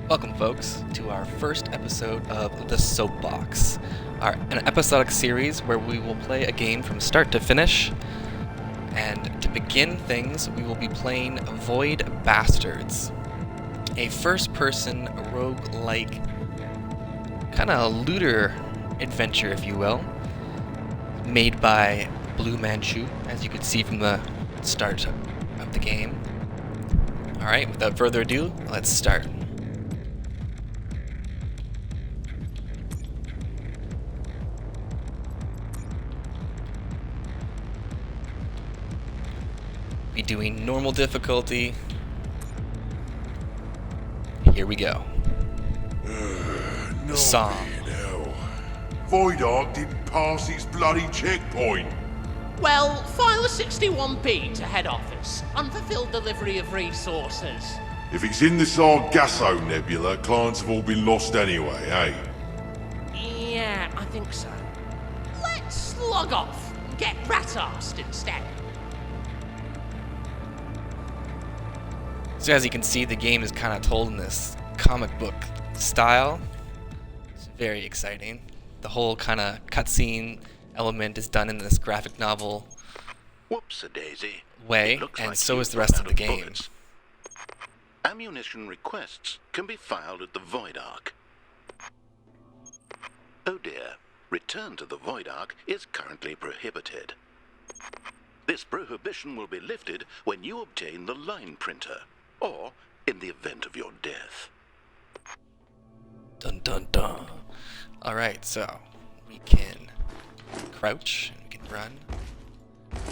Welcome, folks, to our first episode of the Soapbox, an episodic series where we will play a game from start to finish. And to begin things, we will be playing Void Bastards, a first-person roguelike kind of looter adventure, if you will, made by Blue Manchu, as you can see from the start of the game. Alright, without further ado, let's start. Be doing normal difficulty. Here we go. The song. Hell. Voidark didn't pass his bloody checkpoint. Well, file a 61p to head office. Unfulfilled delivery of resources. If it's in the Sargasso Nebula, clients have all been lost anyway, eh? Yeah, I think so. Let's log off and get rat-arsed instead. So as you can see, the game is kind of told in this comic book style. It's very exciting. The whole kind of cutscene element is done in this graphic novel Whoops-a-daisy. way, and so is the rest of the game. Bullets. Ammunition requests can be filed at the Voidark. Oh dear, return to the Voidark is currently prohibited. This prohibition will be lifted when you obtain the line printer, or in the event of your death. Dun dun dun. Alright, so we can crouch, and we can run,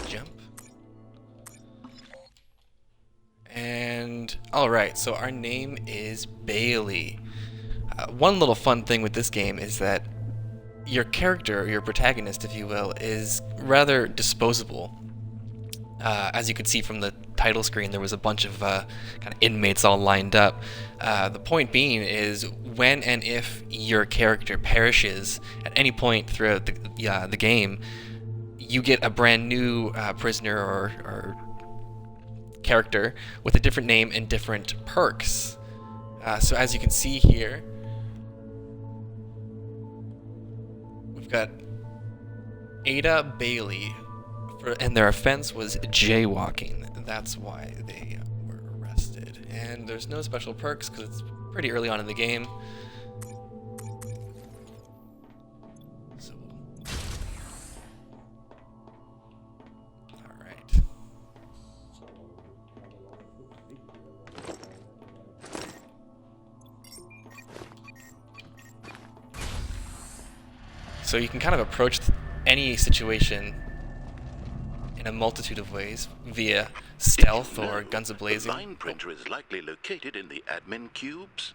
jump. And alright, so our name is Bailey. One little fun thing with this game is that your character, or your protagonist if you will, is rather disposable. As you could see from the title screen, there was a bunch of kind of inmates all lined up. The point being is when and if your character perishes at any point throughout the game, you get a brand new prisoner or character with a different name and different perks. So as you can see here, we've got Ada Bailey. And their offense was jaywalking. That's why they were arrested. And there's no special perks because it's pretty early on in the game. So, alright. So you can kind of approach any situation in a multitude of ways, via stealth or guns a-blazing. The line printer is likely located in the admin cubes.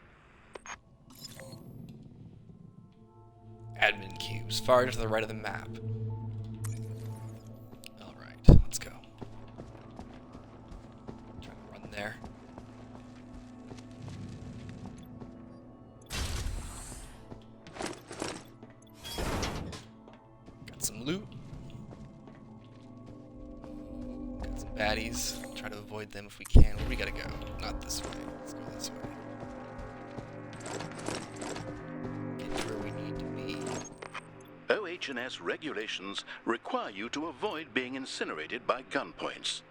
Admin cubes, far to the right of the map. Alright, let's go. Try to run there. Got some loot. Baddies. Try to avoid them if we can. Where do we gotta go? Not this way. Let's go this way. Get to where we need to be. OH&S regulations require you to avoid being incinerated by gunpoints.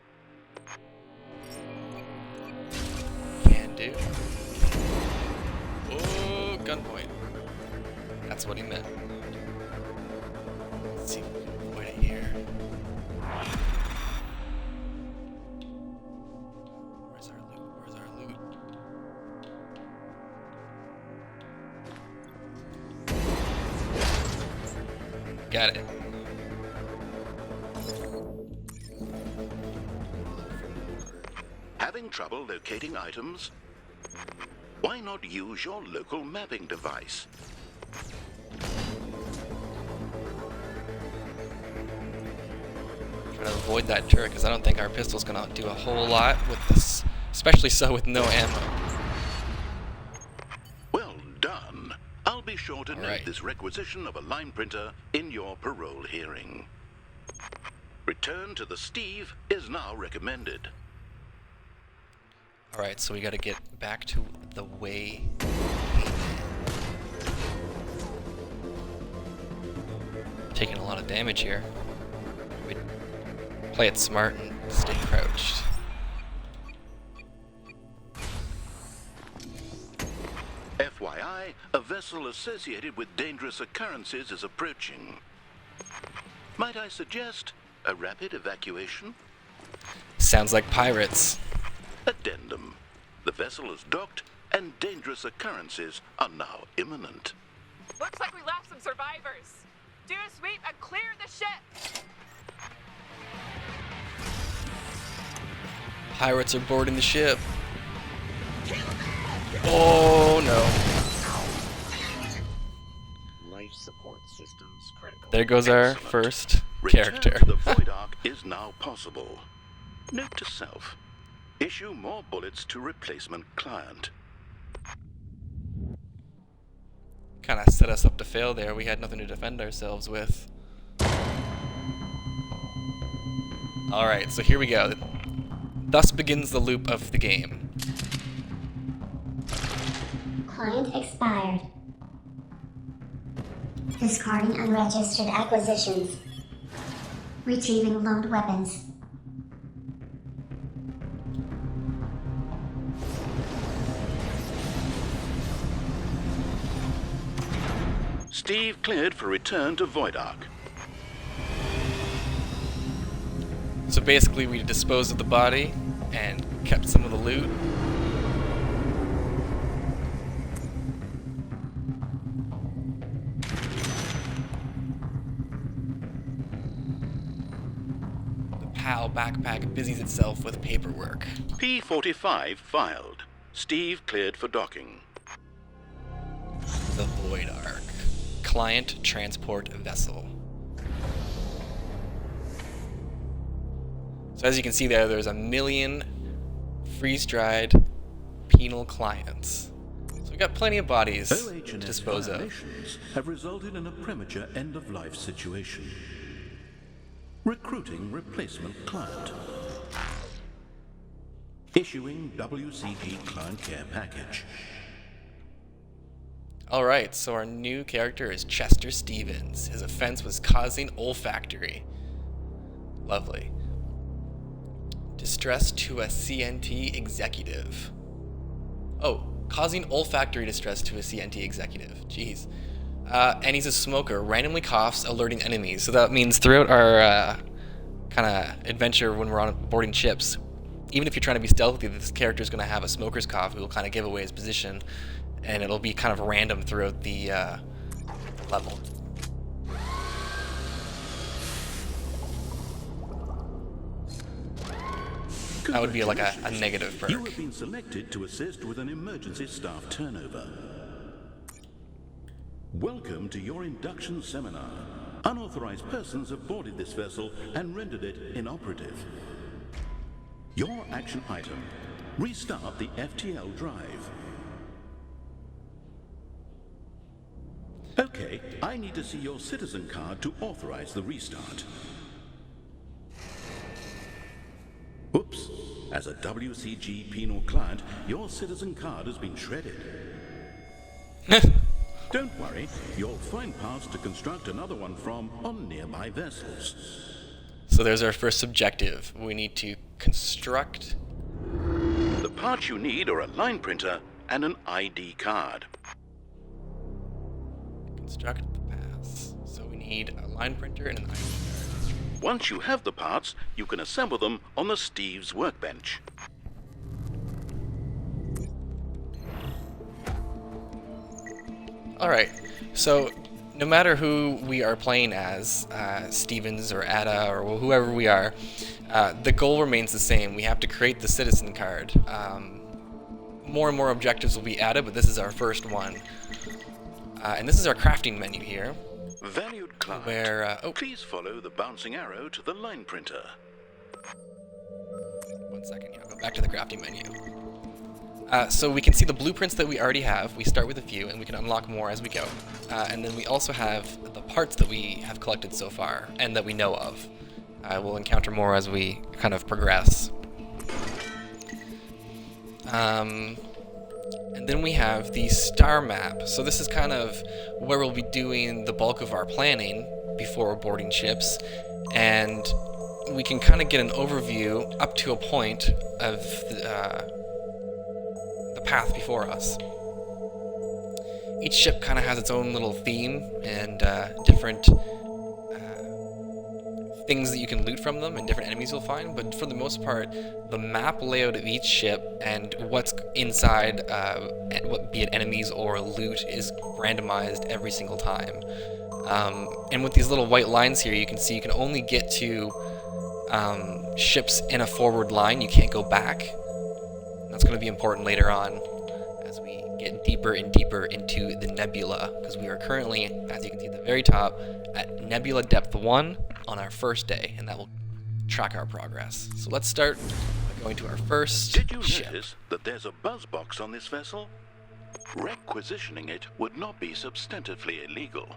Can do. Oh, gunpoint. That's what he meant. Let's see if we can avoid it here. Got it. Having trouble locating items? Why not use your local mapping device? Try to avoid that turret because I don't think our pistol's gonna do a whole lot with this, especially so with no ammo. Well done. I'll be sure to note Right. this requisition of a line printer in your parole hearing. Return to the Steve is now recommended. Alright, so we gotta get back to the way. Taking a lot of damage here. We play it smart and stay crouched. FYI, a vessel associated with dangerous occurrences is approaching. Might I suggest a rapid evacuation? Sounds like pirates. Addendum. The vessel is docked and dangerous occurrences are now imminent. Looks like we left some survivors. Do a sweep and clear the ship. Pirates are boarding the ship. Oh no. Life support systems critical. There goes our Excellent. first Return character. to the Void Ark is now possible. Note to self. Issue more bullets to replacement client. Kind of set us up to fail there. We had nothing to defend ourselves with. Alright, so here we go. Thus begins the loop of the game. Client expired. Discarding unregistered acquisitions. Retrieving loaned weapons. Steve cleared for return to Void Ark. So basically we disposed of the body and kept some of the loot. The PAL backpack busies itself with paperwork. P-45 filed. Steve cleared for docking. The Void Ark. Client transport vessel. So as you can see there's a million freeze-dried penal clients. So we've got plenty of bodies to dispose of. Violations have resulted in a premature end-of-life situation. Recruiting replacement client. Issuing WCG client care package. Alright, so our new character is Chester Stevens. His offense was causing olfactory. Lovely. Distress to a CNT executive. Oh, causing olfactory distress to a CNT executive. Jeez. And he's a smoker. Randomly coughs, alerting enemies. So that means throughout our kind of adventure when we're on boarding ships, even if you're trying to be stealthy, this character is going to have a smoker's cough who will kind of give away his position. And it'll be kind of random throughout the level. That would be like a negative perk. You have been selected to assist with an emergency staff turnover. Welcome to your induction seminar. Unauthorized persons have boarded this vessel and rendered it inoperative. Your action item: restart the FTL drive. Okay, I need to see your citizen card to authorize the restart. Oops. As a WCG penal client, your citizen card has been shredded. Don't worry, you'll find parts to construct another one from on nearby vessels. So there's our first objective. We need to construct. The parts you need are a line printer and an ID card. Construct the pass. So we need a line printer and an ID card. Once you have the parts, you can assemble them on the Steve's workbench. Alright, so no matter who we are playing as, Stevens or Ada or whoever we are, the goal remains the same. We have to create the citizen card. More and more objectives will be added, but this is our first one. And this is our crafting menu here. Valued client, Where, please follow the bouncing arrow to the line printer. 1 second here, I'll go back to the crafting menu. So we can see the blueprints that we already have. We start with a few, and we can unlock more as we go. And then we also have the parts that we have collected so far, and that we know of. We'll encounter more as we kind of progress. And then we have the star map. So this is kind of where we'll be doing the bulk of our planning before we're boarding ships. And we can kind of get an overview up to a point of the path before us. Each ship kind of has its own little theme and different things that you can loot from them and different enemies you'll find, but for the most part, the map layout of each ship and what's inside, be it enemies or loot, is randomized every single time. And with these little white lines here, you can see you can only get to ships in a forward line. You can't go back. That's going to be important later on as we get deeper and deeper into the nebula, because we are currently, as you can see at the very top, at Nebula Depth 1 on our first day, and that will track our progress. So let's start by going to our first Did you ship. notice that there's a buzz box on this vessel? Requisitioning it would not be substantively illegal.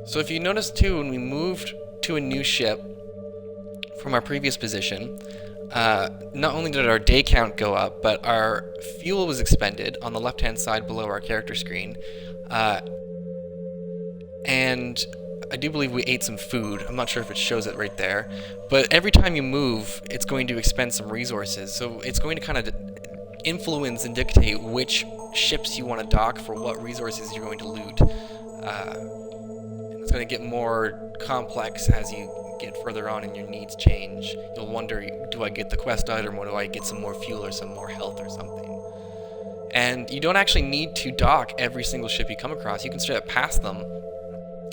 So if you notice too, when we moved to a new ship from our previous position, not only did our day count go up, but our fuel was expended on the left-hand side below our character screen. And I do believe we ate some food. I'm not sure if it shows it right there. But every time you move, it's going to expend some resources. So it's going to kind of influence and dictate which ships you want to dock for what resources you're going to loot. And it's going to get more complex as you get further on and your needs change. You'll wonder, do I get the quest item, or do I get some more fuel or some more health or something? And you don't actually need to dock every single ship you come across. You can straight up pass them.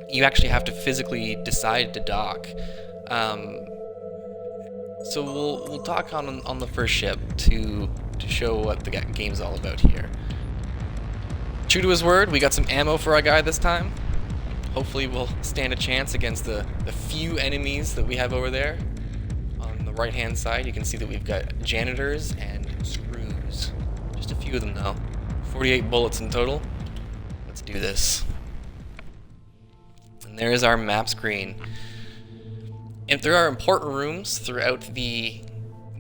You actually have to physically decide to dock. So we'll dock on the first ship to show what the game's all about here. True to his word, we got some ammo for our guy this time. Hopefully we'll stand a chance against the few enemies that we have over there. On the right hand side, you can see that we've got janitors and screws. Just a few of them though. 48 bullets in total. Let's do this. And there's our map screen. And there are important rooms throughout the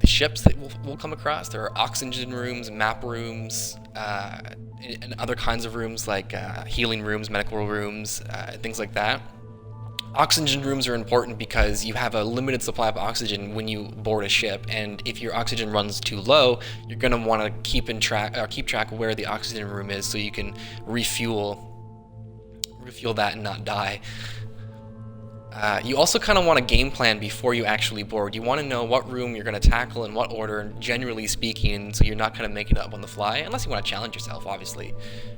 ships that we'll come across. There are oxygen rooms, map rooms, and other kinds of rooms like healing rooms, medical rooms, things like that. Oxygen rooms are important because you have a limited supply of oxygen when you board a ship, and if your oxygen runs too low, you're going to want to keep track where the oxygen room is so you can refuel that and not die. You also kind of want a game plan before you actually board. You want to know what room you're going to tackle in what order, generally speaking, so you're not kind of making it up on the fly, unless you want to challenge yourself, obviously.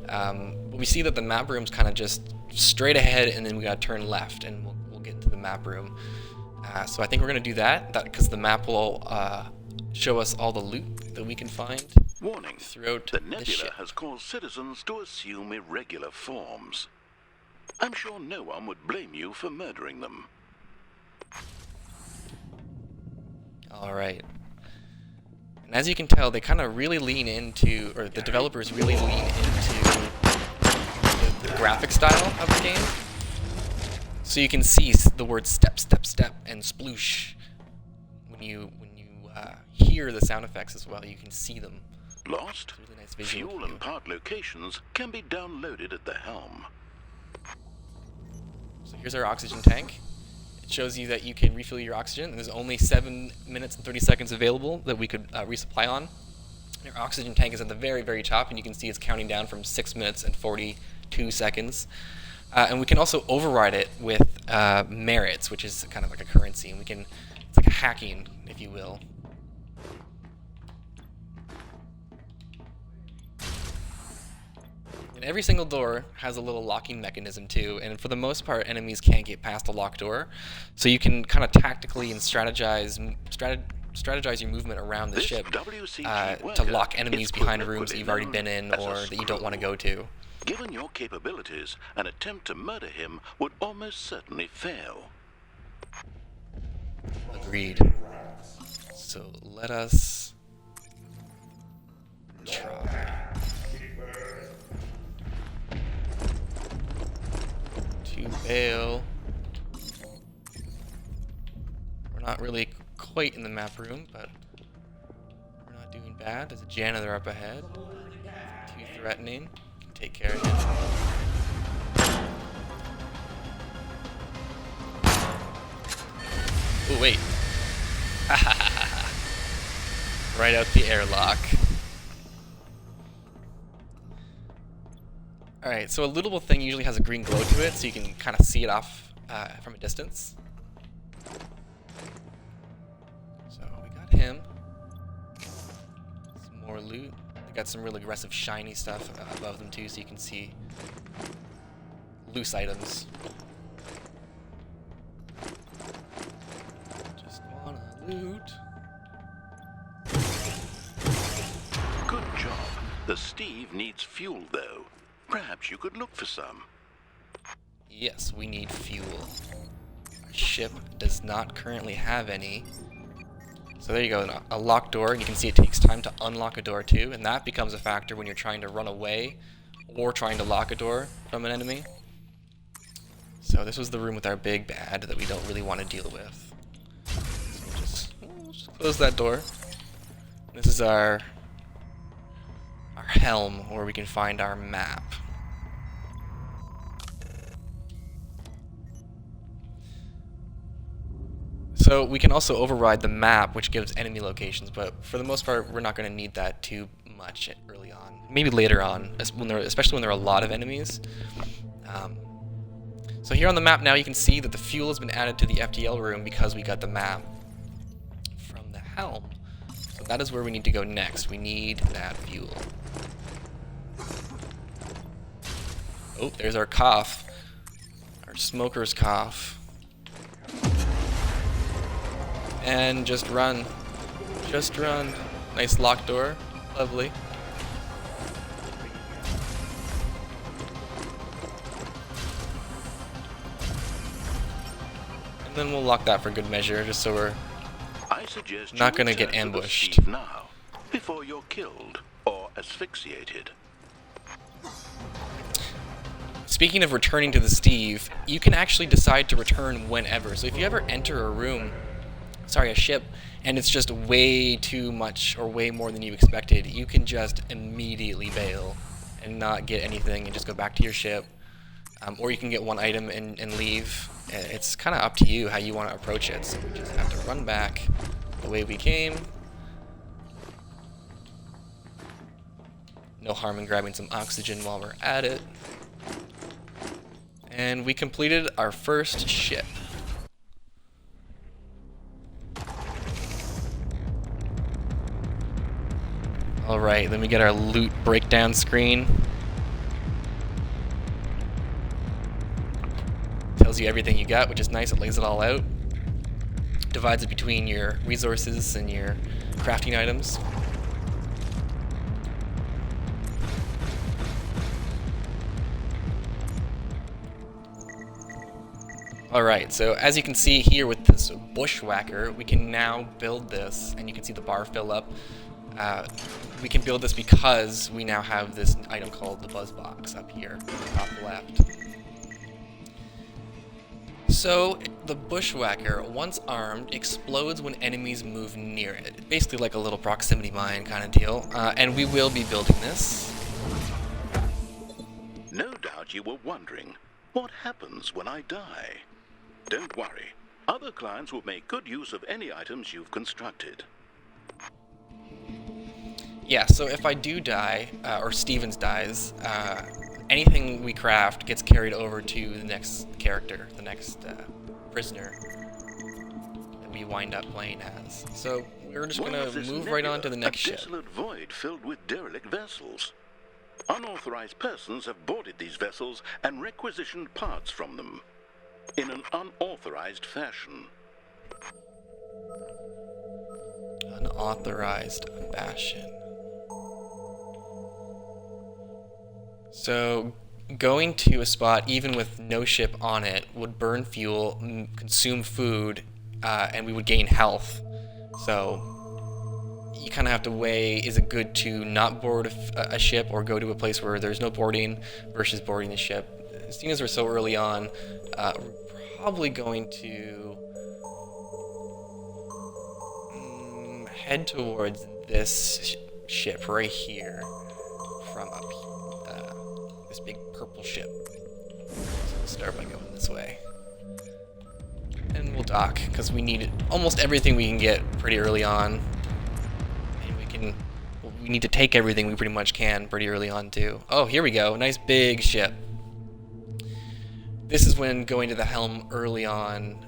But we see that the map room's kind of just straight ahead, and then we got to turn left, and we'll get to the map room. So I think we're going to do that because the map will show us all the loot that we can find. Warning, throughout the the nebula ship. has caused citizens to assume irregular forms. I'm sure no one would blame you for murdering them. Alright. And as you can tell, they kind of really lean into, or the developers really lean into the graphic style of the game. So you can see the words step, step, step, and sploosh. When you hear the sound effects as well, you can see them. Lost? It's a really nice visual Fuel cue. and part locations can be downloaded at the helm. So here's our oxygen tank. It shows you that you can refill your oxygen. There's only 7 minutes and 30 seconds available that we could resupply on. Your oxygen tank is at the very, very top, and you can see it's counting down from 6 minutes and 42 seconds. And we can also override it with merits, which is kind of like a currency. And it's like a hacking, if you will. And every single door has a little locking mechanism too, and for the most part, enemies can't get past a locked door. So you can kind of tactically and strategize your movement around the This ship WCG to worker lock enemies is behind colloquially rooms that you've already been in known or as a that you don't want to screw. go to. Given your capabilities, an attempt to murder him would almost certainly fail. Agreed. So let us try to bail. We're not really quite in the map room, but we're not doing bad. There's a janitor up ahead. Too threatening. Can take care of him. Oh, wait. Right out the airlock. Alright, so a lootable thing usually has a green glow to it, so you can kind of see it off from a distance. So we got him. Some more loot. They got some really aggressive shiny stuff above them too, so you can see loose items. Just wanna loot. Good job. The Steve needs fuel, though. Perhaps you could look for some. Yes, we need fuel. Our ship does not currently have any. So there you go, a locked door, and you can see it takes time to unlock a door too, and that becomes a factor when you're trying to run away or trying to lock a door from an enemy. So this was the room with our big bad that we don't really want to deal with. So we'll just close that door. This is our helm, where we can find our map. So we can also override the map, which gives enemy locations, but for the most part, we're not going to need that too much early on. Maybe later on, especially when there are a lot of enemies. So here on the map now, you can see that the fuel has been added to the FTL room because we got the map from the helm. So that is where we need to go next. We need that fuel. Oh, there's our cough. Our smoker's cough. And just run. Just run. Nice locked door. Lovely. And then we'll lock that for good measure, just so we're not going to get ambushed. Now, before you're killed or asphyxiated. Speaking of returning to the Steve, you can actually decide to return whenever. So if you ever enter a ship, and it's just way too much or way more than you expected, you can just immediately bail and not get anything and just go back to your ship. Or you can get one item and leave. It's kind of up to you how you want to approach it. So we just have to run back the way we came. No harm in grabbing some oxygen while we're at it. And we completed our first ship. Alright, then we get our loot breakdown screen. Tells you everything you got, which is nice. It lays it all out. Divides it between your resources and your crafting items. Alright, so as you can see here with this bushwhacker, we can now build this, and you can see the bar fill up. We can build this because we now have this item called the buzz box up here, top left. So, the bushwhacker, once armed, explodes when enemies move near it. Basically like a little proximity mine kind of deal, and we will be building this. No doubt you were wondering, what happens when I die? Don't worry, other clients will make good use of any items you've constructed. Yeah, so if I do die, or Stevens dies, anything we craft gets carried over to the next character, the next prisoner that we wind up playing as. So we're just going to move right on to the next ship. A desolate void filled with derelict vessels. Unauthorized persons have boarded these vessels and requisitioned parts from them in an unauthorized fashion. Unauthorized fashion. So, going to a spot, even with no ship on it, would burn fuel, consume food, and we would gain health. So, you kind of have to weigh, is it good to not board a ship or go to a place where there's no boarding versus boarding the ship? Seeing as we're so early on, we're probably going to head towards this ship right here from up here, this big purple ship. So we'll start by going this way. And we'll dock, because we need almost everything we can get pretty early on. And we need to take everything we pretty much can pretty early on too. Oh, here we go. Nice big ship. This is when going to the helm early on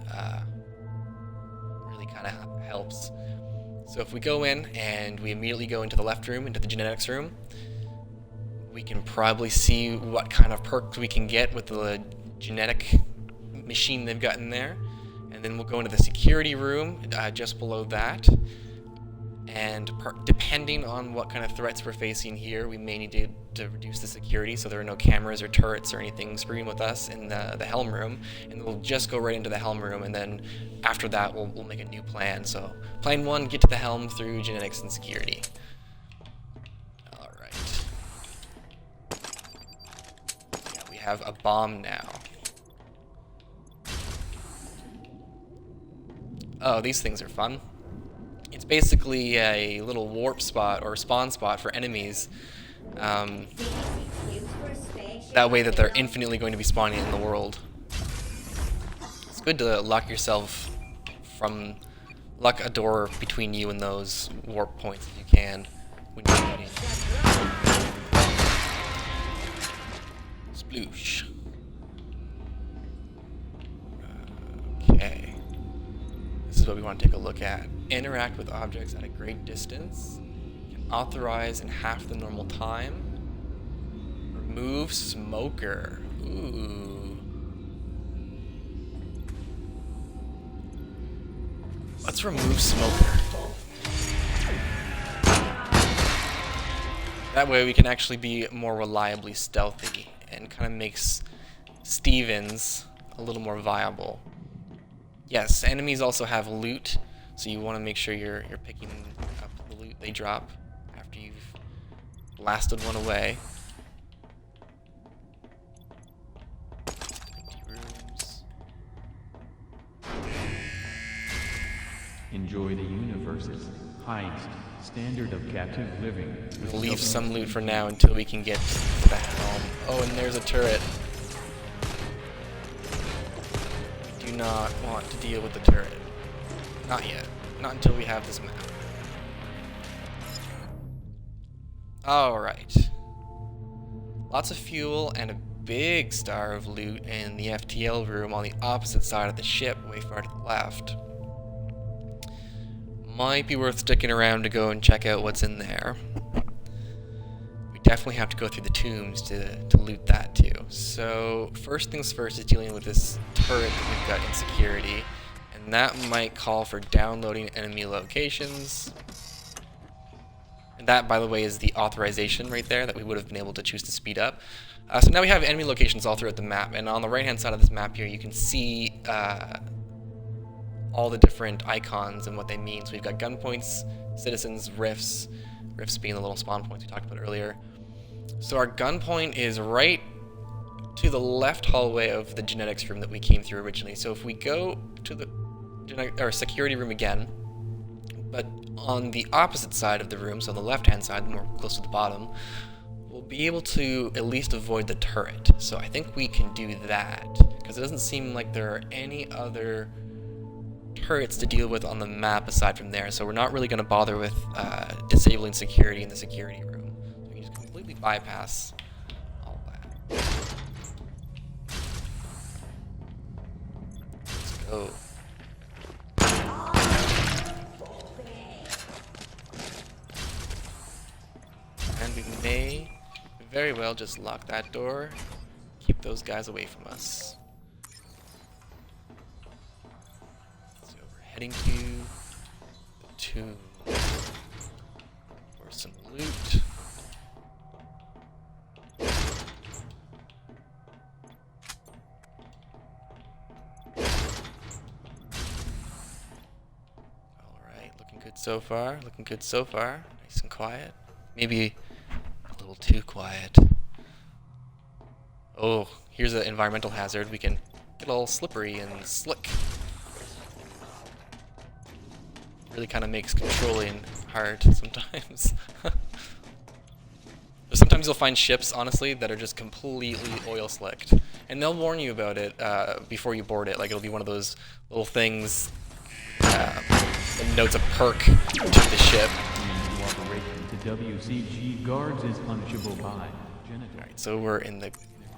really kind of helps. So if we go in and we immediately go into the left room, into the genetics room, we can probably see what kind of perks we can get with the genetic machine they've got in there. And then we'll go into the security room just below that. And depending on what kind of threats we're facing here, we may need to reduce the security so there are no cameras or turrets or anything screwing with us in the helm room. And we'll just go right into the helm room, and then after that we'll make a new plan. So plan 1, get to the helm through genetics and security. Alright. Yeah, we have a bomb now. Oh, these things are fun. It's basically a little warp spot or spawn spot for enemies. That way that they're infinitely going to be spawning in the world. It's good to lock a door between you and those warp points if you can when you're shooting. Sploosh. Okay. This is what we want to take a look at. Interact with objects at a great distance. Can authorize in half the normal time. Remove smoker. Ooh. Let's remove smoker. That way we can actually be more reliably stealthy and kind of makes Stevens a little more viable. Yes, enemies also have loot, so you want to make sure you're picking up the loot they drop after you've blasted one away. Empty rooms. Enjoy the universe's highest standard of captive living. We'll leave some loot for now until we can get to the helm. Oh, and there's a turret. Do not want to deal with the turret. Not yet. Not until we have this map. Alright. Lots of fuel and a big star of loot in the FTL room on the opposite side of the ship, way far to the left. Might be worth sticking around to go and check out what's in there. We definitely have to go through the tombs to loot that too. So first things first is dealing with this turret that we've got in security, and that might call for downloading enemy locations. And that, by the way, is the authorization right there that we would have been able to choose to speed up. So now we have enemy locations all throughout the map, and on the right hand side of this map here you can see all the different icons and what they mean. So we've got gun points, citizens, rifts being the little spawn points we talked about earlier. So our gun point is right to the left hallway of the genetics room that we came through originally. So if we go to the security room again, but on the opposite side of the room, so the left-hand side, more close to the bottom, we'll be able to at least avoid the turret. So I think we can do that, because it doesn't seem like there are any other turrets to deal with on the map aside from there, so we're not really going to bother with disabling security in the security room. So we can just completely bypass all that. Let's go. And we may very well just lock that door, keep those guys away from us. So we're heading to the tomb for some loot. Alright, looking good so far, looking good so far. Nice and quiet. Maybe a little too quiet. Oh, here's an environmental hazard. We can get all slippery and slick. really kind of makes controlling hard sometimes. Sometimes you'll find ships, honestly, that are just completely oil slicked, and they'll warn you about it before you board it. Like, it'll be one of those little things that notes a perk to the ship. Cooperation to WCG guards is punishable by genital. Alright, so we're in the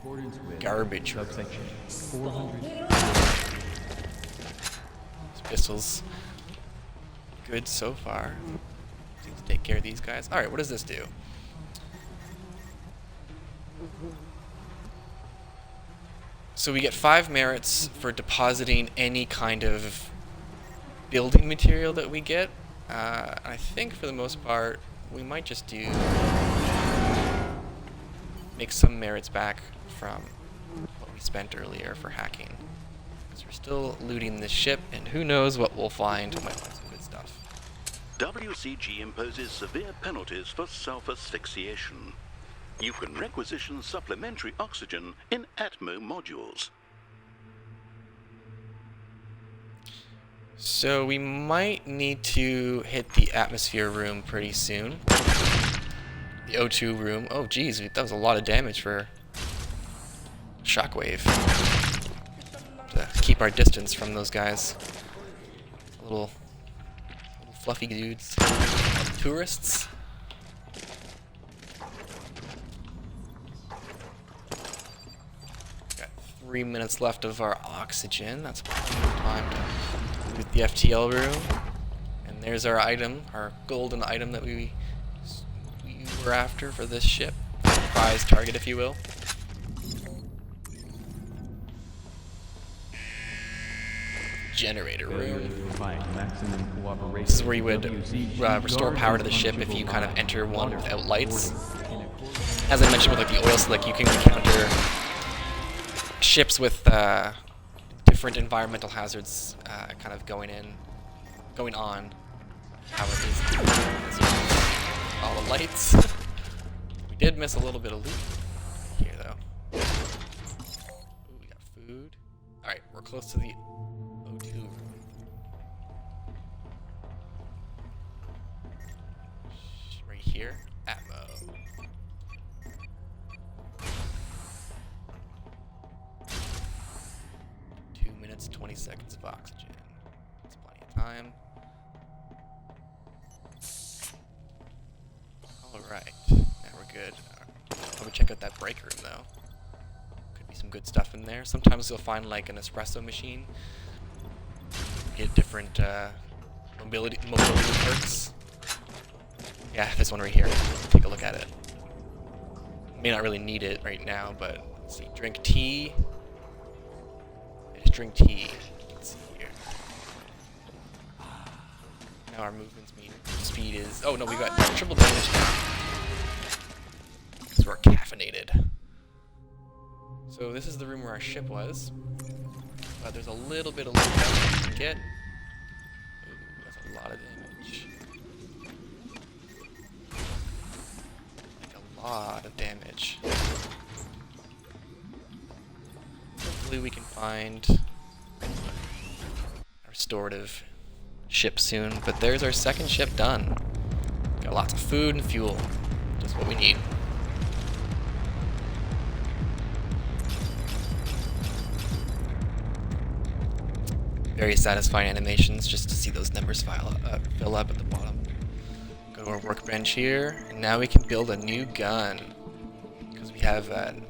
Accordance with garbage room. subsection 400. These pistols, good so far. Seems to take care of these guys. Alright, what does this do? So we get 5 merits for depositing any kind of building material that we get. I think for the most part, we might just do make some merits back from what we spent earlier for hacking. Because we're still looting this ship, and who knows what we'll find. Might find some good stuff. WCG imposes severe penalties for self-asphyxiation. You can requisition supplementary oxygen in Atmo modules. So we might need to hit the atmosphere room pretty soon. The O2 room. Oh geez, that was a lot of damage for shockwave. To keep our distance from those guys. Little fluffy dudes. Tourists. Got 3 minutes left of our oxygen. That's plenty of time to with the FTL room, and there's our item, our golden item that we were after for this ship, prize target, if you will. Generator room. This is where you would restore power to the ship if you kind of enter one without lights. As I mentioned with like the oil slick, you can encounter ships with different environmental hazards kind of going on. How it is. All the lights. We did miss a little bit of loot here, though. Ooh, we got food. Alright, we're close to the O2 room. Right here. Atmo. 2 minutes, 20 seconds of oxygen. That's plenty of time. Alright, now we're good. Probably check out that break room though. Could be some good stuff in there. Sometimes you'll find like an espresso machine. Get different mobility perks. Yeah, this one right here. Take a look at it. May not really need it right now, but let's see. Drink tea. Drink tea. Let's see here. Now our movement speed is. Oh no, we got triple damage now. Because we're caffeinated. So this is the room where our ship was. But there's a little bit of loot that we can get. Ooh, that's a lot of damage. Like a lot of damage. Hopefully we can find a restorative ship soon, but there's our second ship done. Got lots of food and fuel, just what we need. Very satisfying animations just to see those numbers fill up at the bottom. Go to our workbench here, and now we can build a new gun because we have an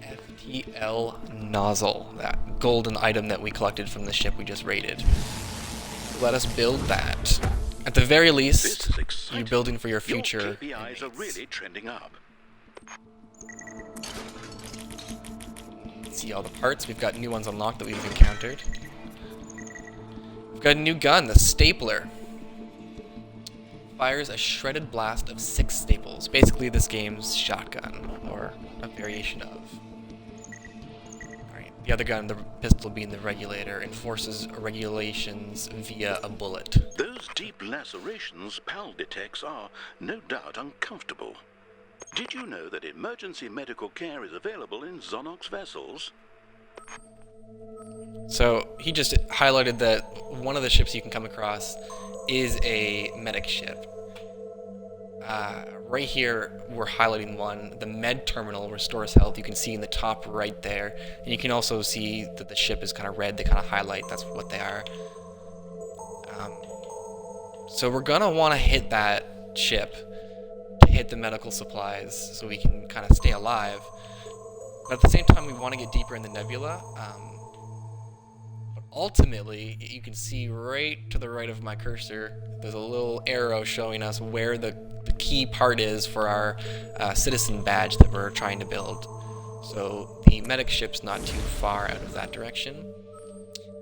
FTL nozzle, that golden item that we collected from the ship we just raided. Let us build that. At the very least, you're building for your future. Your KPIs are really trending up. See all the parts. We've got new ones unlocked that we've encountered. We've got a new gun, the stapler. Fires a shredded blast of 6 staples. Basically this game's shotgun, or a variation of. The other gun, the pistol being the regulator, enforces regulations via a bullet. Those deep lacerations PAL detects are, no doubt, uncomfortable. Did you know that emergency medical care is available in Zonox vessels? So, he just highlighted that one of the ships you can come across is a medic ship. Right here, we're highlighting one. The med terminal restores health. You can see in the top right there. And you can also see that the ship is kind of red. They kind of highlight. That's what they are. So we're going to want to hit that ship to hit the medical supplies so we can kind of stay alive. But at the same time, we want to get deeper in the nebula. But ultimately, you can see right to the right of my cursor, there's a little arrow showing us where the key part is for our citizen badge that we're trying to build. So the medic ship's not too far out of that direction.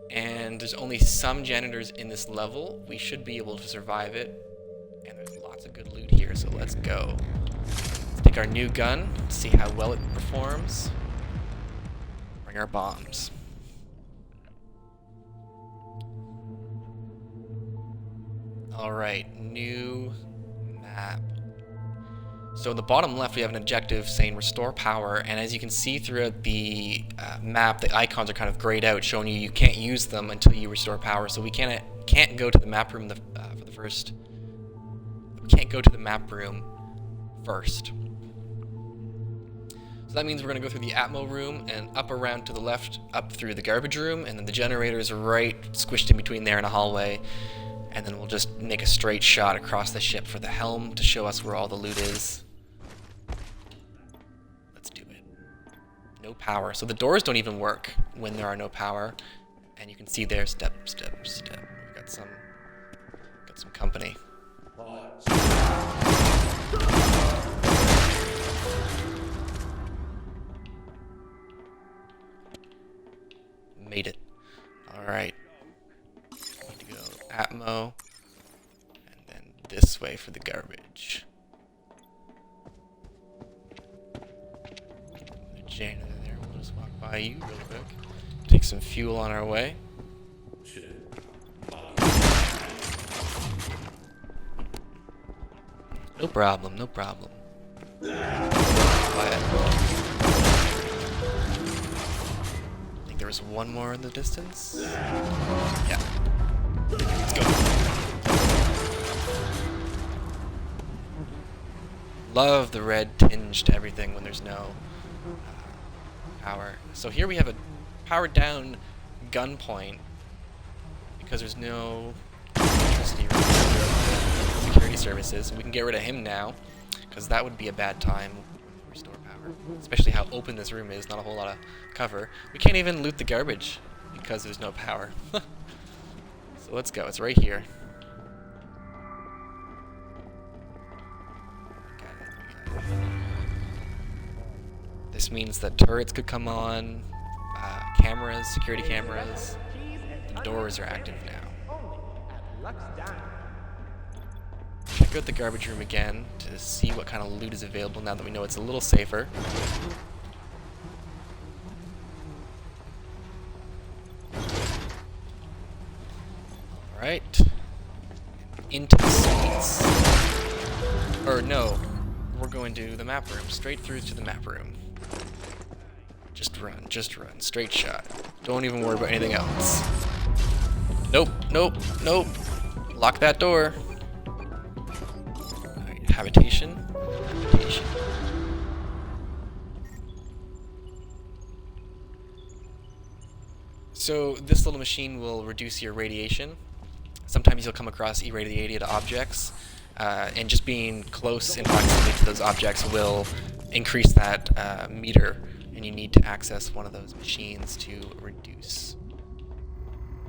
And there's only some janitors in this level. We should be able to survive it. And there's lots of good loot here, so let's go. Let's take our new gun, see how well it performs. Bring our bombs. Alright, new map. So in the bottom left we have an objective saying restore power, and as you can see throughout the map, the icons are kind of grayed out, showing you can't use them until you restore power. So we can't go to the map room for the first. We can't go to the map room first. So that means we're going to go through the Atmo room and up around to the left, up through the garbage room, and then the generator's right squished in between there in a hallway. And then we'll just make a straight shot across the ship for the helm to show us where all the loot is. Let's do it. No power. So the doors don't even work when there are no power. And you can see there, step, step, step. We've got some company. Made it. Alright. Need to go Atmo. And then this way for the garbage. The janitor there. We'll just walk by you real quick. Take some fuel on our way. No problem, no problem. Quiet. I think there was one more in the distance. Yeah. Let's go. Love the red tinge to everything when there's no power. So here we have a powered down gun point because there's no electricity security services. We can get rid of him now because that would be a bad time when we restore power, especially how open this room is, not a whole lot of cover. We can't even loot the garbage because there's no power. So let's go, it's right here. This means that turrets could come on, cameras, security cameras. The doors are active now. Check out the garbage room again to see what kind of loot is available now that we know it's a little safer. Alright. Into the suites. Or no, we're going to the map room. Straight through to the map room. Just run. Straight shot. Don't even worry about anything else. Nope. Lock that door. Alright, habitation. So this little machine will reduce your radiation. Sometimes you'll come across irradiated objects, and just being close in proximity to those objects will increase that meter, and you need to access one of those machines to reduce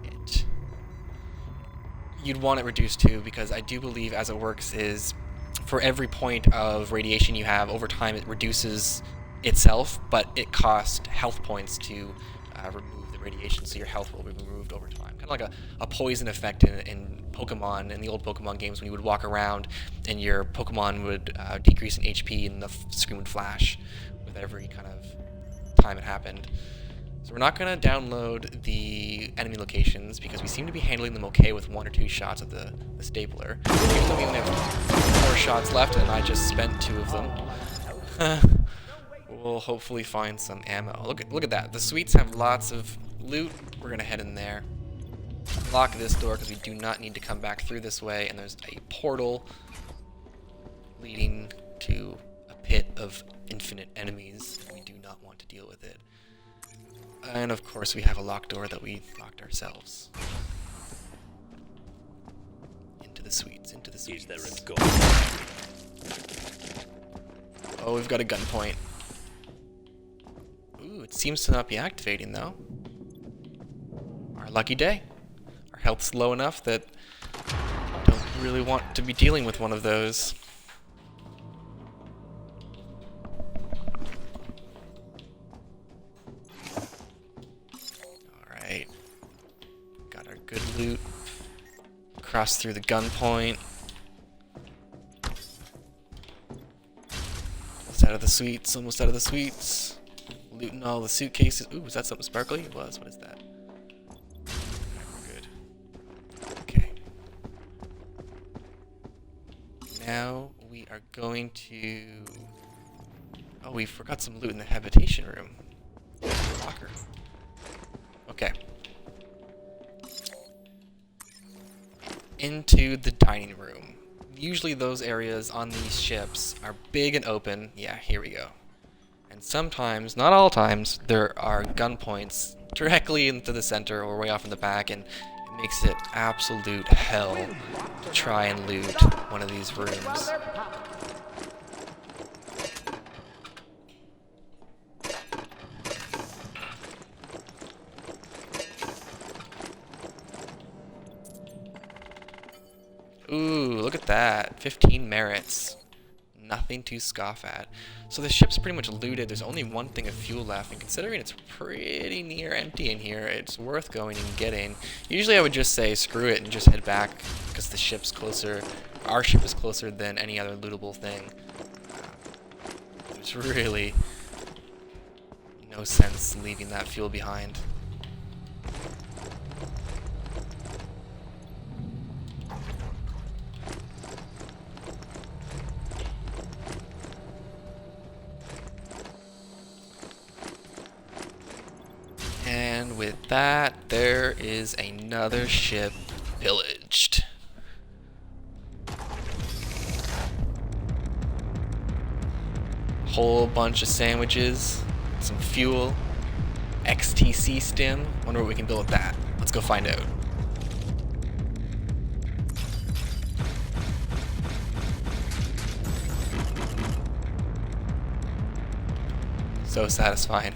it. You'd want it reduced too, because I do believe as it works is for every point of radiation you have, over time it reduces itself, but it costs health points to remove the radiation, so your health will be removed over time. Kind of like a poison effect in Pokemon, in the old Pokemon games, when you would walk around and your Pokemon would decrease in HP and the screen would flash with every kind of time it happened. So we're not going to download the enemy locations because we seem to be handling them okay with 1 or 2 shots of the stapler. Even though we only have 4 shots left and I just spent 2 of them. We'll hopefully find some ammo. Look at that. The suites have lots of loot. We're going to head in there. unlock this door because we do not need to come back through this way, and there's a portal leading to a pit of infinite enemies. We do not want to deal with it. And of course we have a locked door that we locked ourselves. Into the suites, into the suites. Is there a goal? Oh, we've got a gunpoint. Ooh, it seems to not be activating though. Our lucky day. Our health's low enough that I don't really want to be dealing with one of those. Alright. Got our good loot. Cross through the gunpoint. Almost out of the suites, almost out of the suites. Looting all the suitcases. Ooh, was that something sparkly? It was. What is that? Okay, we're good. Okay. Now we are going to... Oh, we forgot some loot in the habitation room. Locker. Okay. Into the dining room. Usually those areas on these ships are big and open. Yeah, here we go. And sometimes, not all times, there are gun points directly into the center or way off in the back, and it makes it absolute hell to try and loot one of these rooms. Ooh, look at that. 15 merits. Nothing to scoff at. So the ship's pretty much looted. There's only one thing of fuel left, and considering it's pretty near empty in here, it's worth going and getting. Usually I would just say screw it and just head back, because the ship's closer. Our ship is closer than any other lootable thing. There's really no sense leaving that fuel behind. And with that, there is another ship pillaged. Whole bunch of sandwiches, some fuel, XTC stim. Wonder what we can build with that. Let's go find out. So satisfying.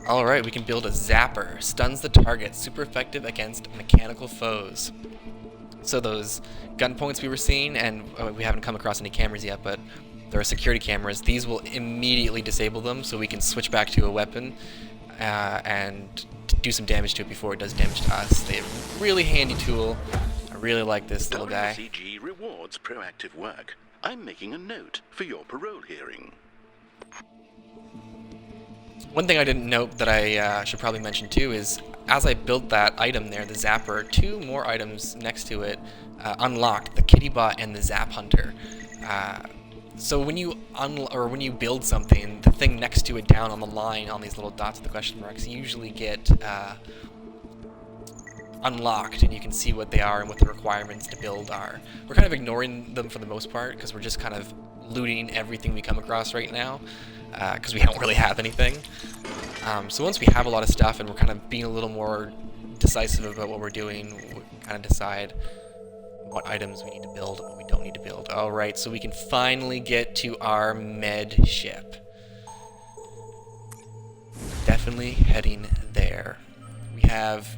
Alright, we can build a zapper. Stuns the target. Super effective against mechanical foes. So those gun points we were seeing, and we haven't come across any cameras yet, but there are security cameras. These will immediately disable them, so we can switch back to a weapon and do some damage to it before it does damage to us. They're a really handy tool. I really like this little guy. WCG rewards proactive work. I'm making a note for your parole hearing. One thing I didn't note that I should probably mention too is, as I built that item there, the zapper, two more items next to it unlocked, the Kittybot and the Zap Hunter. So when you when you build something, the thing next to it down on the line, on these little dots with the question marks, usually get unlocked, and you can see what they are and what the requirements to build are. We're kind of ignoring them for the most part because we're just kind of looting everything we come across right now, because we don't really have anything. So once we have a lot of stuff and we're kind of being a little more decisive about what we're doing, we kind of decide what items we need to build and what we don't need to build. Alright, so we can finally get to our med ship. Definitely heading there. We have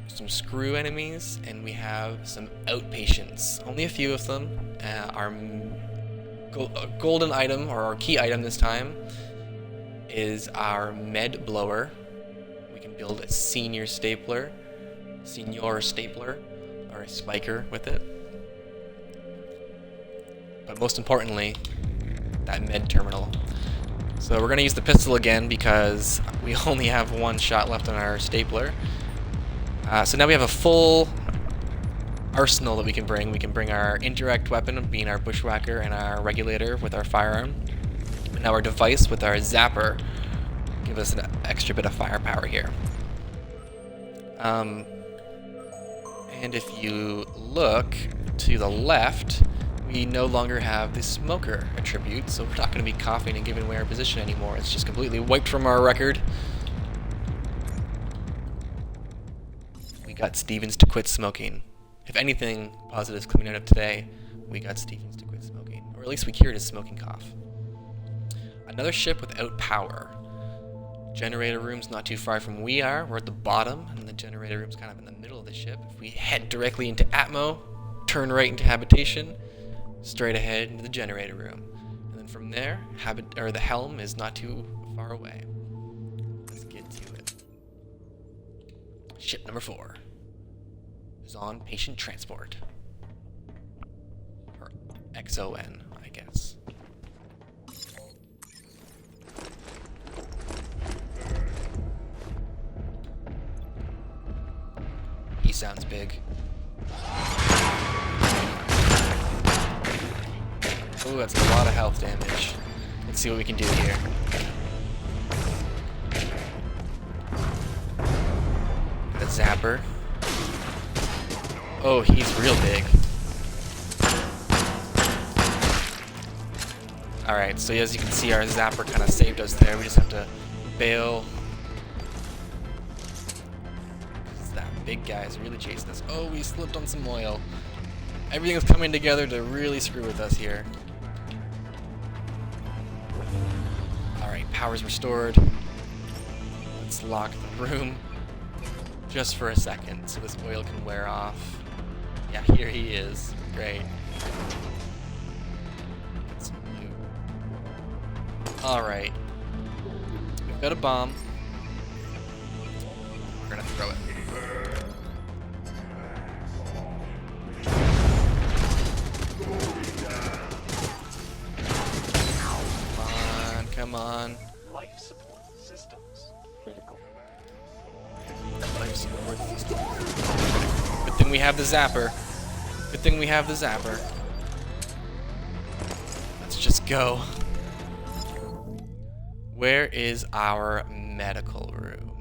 some screw enemies and we have some outpatients. Only a few of them. Our golden item, or our key item this time, is our med blower. We can build a senior stapler, or a spiker with it. But most importantly, that med terminal. So we're going to use the pistol again because we only have one shot left on our stapler. So now we have a full arsenal that we can bring. We can bring our indirect weapon, being our bushwhacker, and our regulator with our firearm. And now our device with our zapper give us an extra bit of firepower here. And if you look to the left, we no longer have the smoker attribute, so we're not going to be coughing and giving away our position anymore. It's just completely wiped from our record. We got Stevens to quit smoking. If anything positive is coming out of today, we got Stevens to quit smoking. Or at least we cured his smoking cough. Another ship without power. Generator room's not too far from we are. We're at the bottom, and the generator room's kind of in the middle of the ship. If we head directly into Atmo, turn right into habitation, straight ahead into the generator room. And then from there, the helm is not too far away. Let's get to it. Ship number 4 is on patient transport. Or XON, I guess. He sounds big. Oh, that's a lot of health damage. Let's see what we can do here. The zapper. Oh, he's real big. Alright, so as you can see, our zapper kind of saved us there. We just have to bail. That big guy is really chasing us. Oh, we slipped on some oil. Everything is coming together to really screw with us here. Alright, power's restored. Let's lock the room just for a second so this oil can wear off. Yeah, here he is. Great. Get some loot. Alright. We've got a bomb. We're gonna throw it. Come on. Life support systems critical. Life support systems. Good thing we have the zapper. Good thing we have the zapper. Let's just go. Where is our medical room?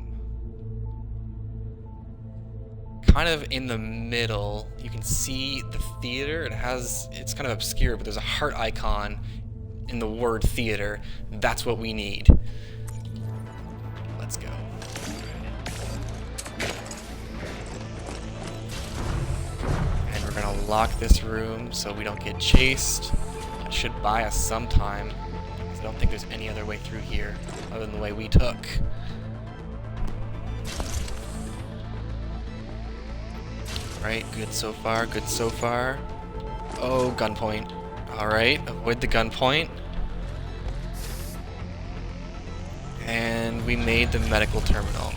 Kind of in the middle. You can see the theater. It's kind of obscure, but there's a heart icon in the word theater. That's what we need. Let's go. And we're gonna lock this room so we don't get chased. That should buy us some time, because I don't think there's any other way through here other than the way we took. Alright, good so far, good so far. Oh, gunpoint. Alright, avoid the gunpoint. And we made the medical terminal.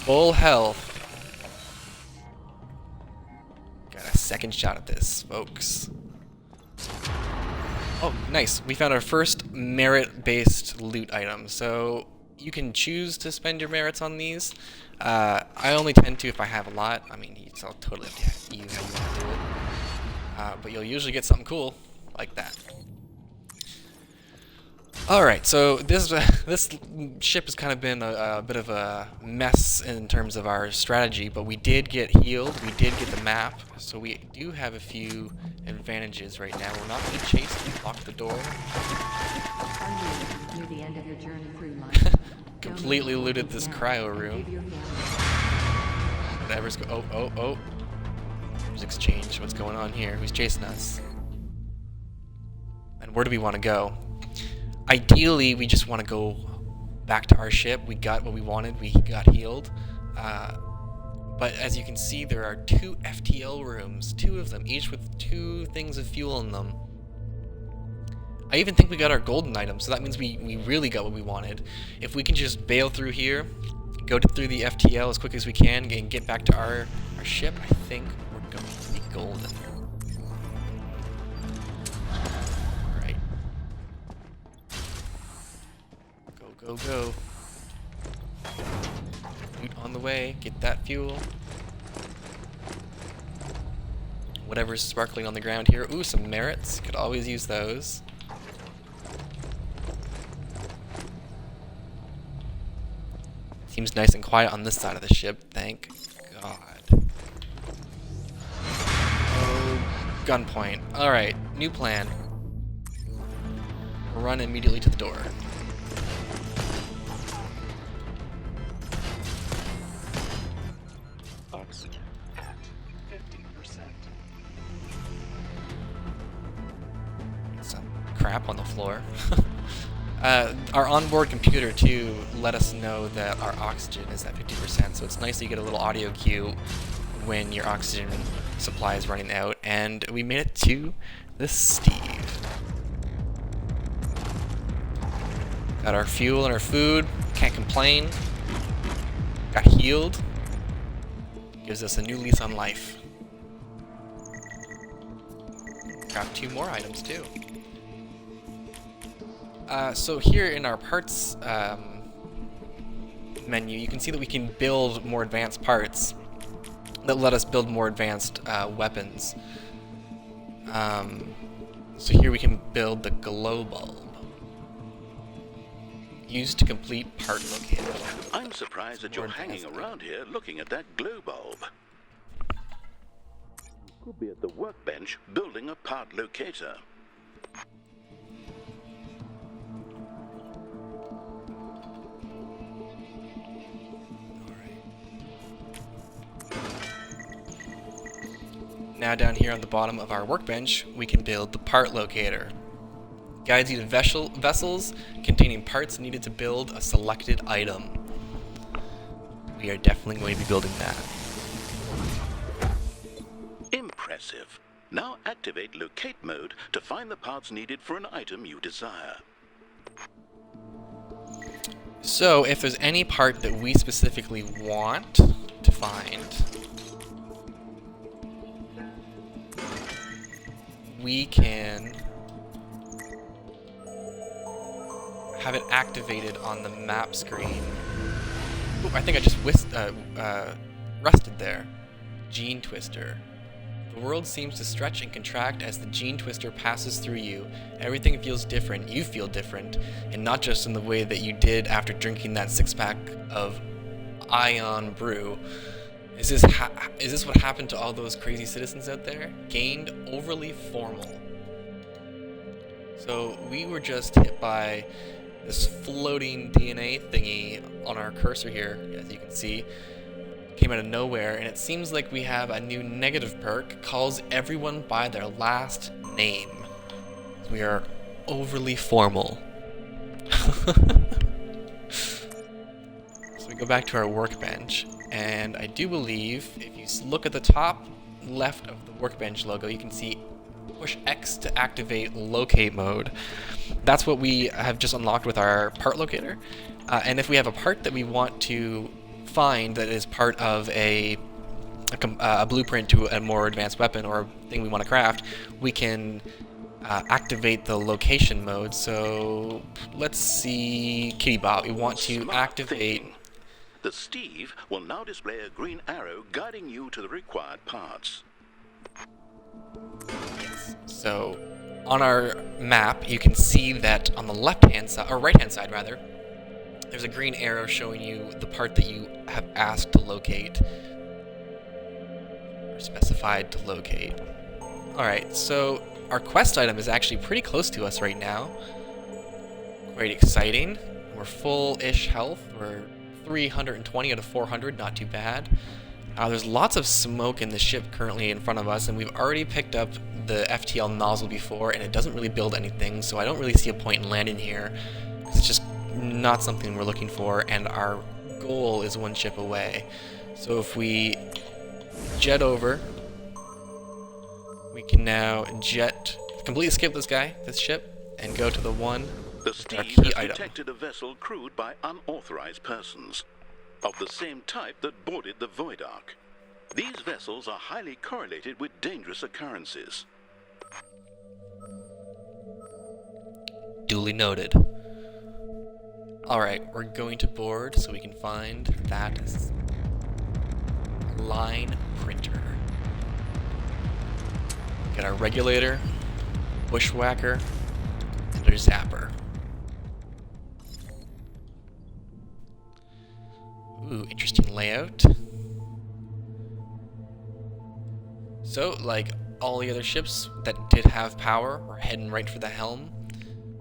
Full health. Got a second shot at this, folks. Oh, nice. We found our first merit-based loot item. So you can choose to spend your merits on these. I only tend to if I have a lot. I mean, it's all totally up to you how you want to do it. But you'll usually get something cool like that. Alright, so this ship has kind of been a bit of a mess in terms of our strategy, but we did get healed, we did get the map, so we do have a few advantages right now. We're not being chased, we locked the door. Completely looted this cryo room. Whatever's oh. Music's changed. What's going on here? Who's chasing us? And where do we want to go? Ideally, we just want to go back to our ship. We got what we wanted. We got healed. But as you can see, there are 2 FTL rooms. 2 of them, each with 2 things of fuel in them. I even think we got our golden item, so that means we really got what we wanted. If we can just bail through here, go through the FTL as quick as we can, and get back to our ship, I think we're going to be golden. Alright. Go, go, go. Loot on the way, get that fuel. Whatever's sparkling on the ground here. Ooh, some merits. Could always use those. Seems nice and quiet on this side of the ship, thank gunpoint. Alright, new plan. Run immediately to the door. Oxygen at 50%. Some crap on the floor. Our onboard computer, too, let us know that our oxygen is at 50%, so it's nice that you get a little audio cue when your oxygen supply is running out, and we made it to the Steve. Got our fuel and our food, can't complain. Got healed. Gives us a new lease on life. Got 2 more items, too. So here in our parts menu, you can see that we can build more advanced parts that let us build more advanced weapons. So here we can build the glow bulb, used to complete part locator. I'm surprised that you're hanging around here looking at that glow bulb. You could be at the workbench building a part locator. Now down here on the bottom of our workbench, we can build the part locator. Guides you to vessels containing parts needed to build a selected item. We are definitely going to be building that. Impressive. Now activate locate mode to find the parts needed for an item you desire. So if there's any part that we specifically want to find, we can have it activated on the map screen. Ooh, I think I just rusted there. Gene Twister. The world seems to stretch and contract as the Gene Twister passes through you. Everything feels different, you feel different, and not just in the way that you did after drinking that 6-pack of Ion Brew. Is this what happened to all those crazy citizens out there? Gained overly formal. So we were just hit by this floating DNA thingy on our cursor here, as you can see. Came out of nowhere, and it seems like we have a new negative perk, calls everyone by their last name. We are overly formal. So we go back to our workbench, and I do believe if you look at the top left of the workbench logo, you can see push X to activate locate mode. That's what we have just unlocked with our part locator. And if we have a part that we want to find that is part of a blueprint to a more advanced weapon or thing we want to craft, we can activate the location mode. So let's see, Kittybot, we want to activate. The Steve will now display a green arrow guiding you to the required parts. Yes. So on our map, you can see that on the left-hand side, or right-hand side rather, there's a green arrow showing you the part that you have asked to locate, or specified to locate. Alright, so our quest item is actually pretty close to us right now. Quite exciting. We're full-ish health. We're 320 out of 400, not too bad. There's lots of smoke in the ship currently in front of us, and we've already picked up the FTL nozzle before, and it doesn't really build anything, so I don't really see a point in landing here. It's just not something we're looking for, and our goal is one ship away. So if we jet over, we can now completely skip this ship, and go to the one The with our Steve key has item. detected a vessel crewed by unauthorized persons, of the same type that boarded the Void Ark. These vessels are highly correlated with dangerous occurrences. Duly noted. Alright, we're going to board so we can find that line printer. Get our regulator, bushwhacker, and our zapper. Ooh, interesting layout. So, like, all the other ships that did have power are heading right for the helm.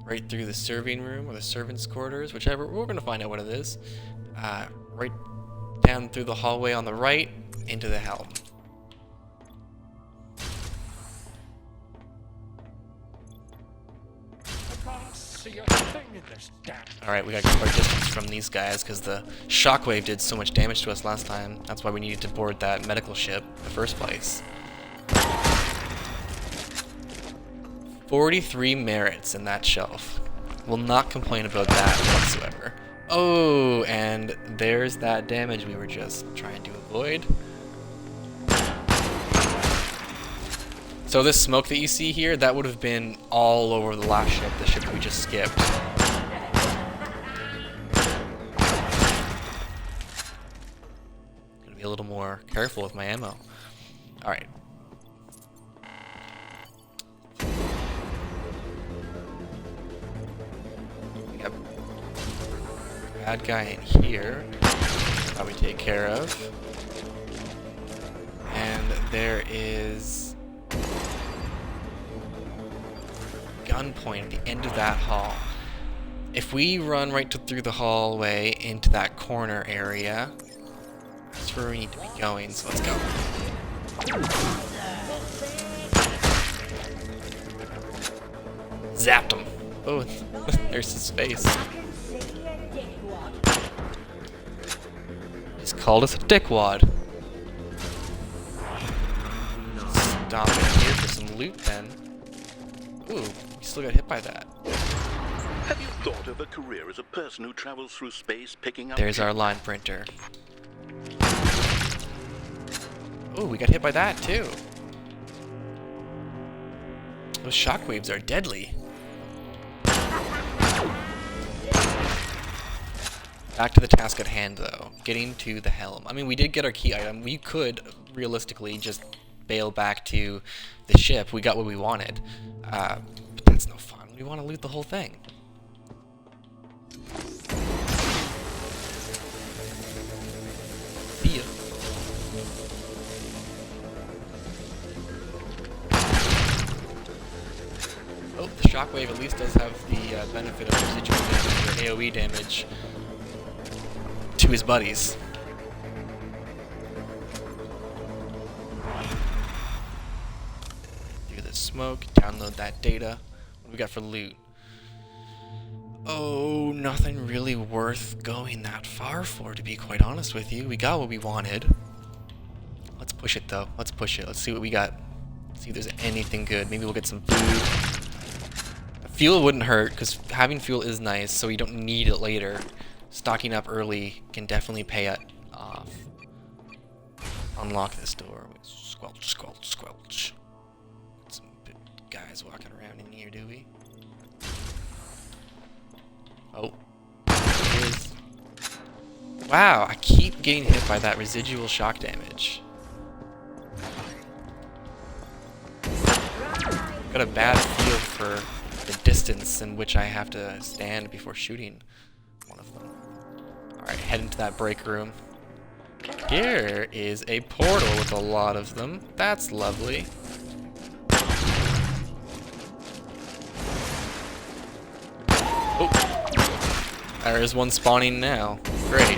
Right through the serving room or the servants' quarters, whichever. We're going to find out what it is. Right down through the hallway on the right, into the helm. Alright, we gotta keep our distance from these guys because the shockwave did so much damage to us last time. That's why we needed to board that medical ship in the first place. 43 merits in that shelf. Will not complain about that whatsoever. Oh, and there's that damage we were just trying to avoid. So this smoke that you see here, that would have been all over the last ship, the ship we just skipped. Gonna be a little more careful with my ammo. Alright. We got a bad guy in here. Probably take care of. And there is gunpoint at the end of that hall. If we run right through the hallway into that corner area, that's where we need to be going, so let's go. Zapped him. Oh, there's his face. He's called us a dickwad. Stop in here for some loot then. Ooh, we still got hit by that. Have you thought of a career as a person who travels through space picking up... There's our line printer. Ooh, we got hit by that too. Those shockwaves are deadly. Back to the task at hand though. Getting to the helm. I mean, we did get our key item. We could realistically just bail back to the ship. We got what we wanted. But that's no fun. We want to loot the whole thing. See ya. Oh, the shockwave at least does have the benefit of residual damage or AoE damage to his buddies. Smoke, download that data. What do we got for loot? Oh, nothing really worth going that far for, to be quite honest with you. We got what we wanted. Let's push it though. Let's push it. Let's see what we got. See if there's anything good. Maybe we'll get some food. Fuel wouldn't hurt, because having fuel is nice, so we don't need it later. Stocking up early can definitely pay it off. Unlock this door. Squelch, squelch, squelch. Guys walking around in here, do we? Oh. There it is. Wow, I keep getting hit by that residual shock damage. Got a bad feel for the distance in which I have to stand before shooting one of them. Alright, head into that break room. Here is a portal with a lot of them. That's lovely. Oh, there is one spawning now. Great.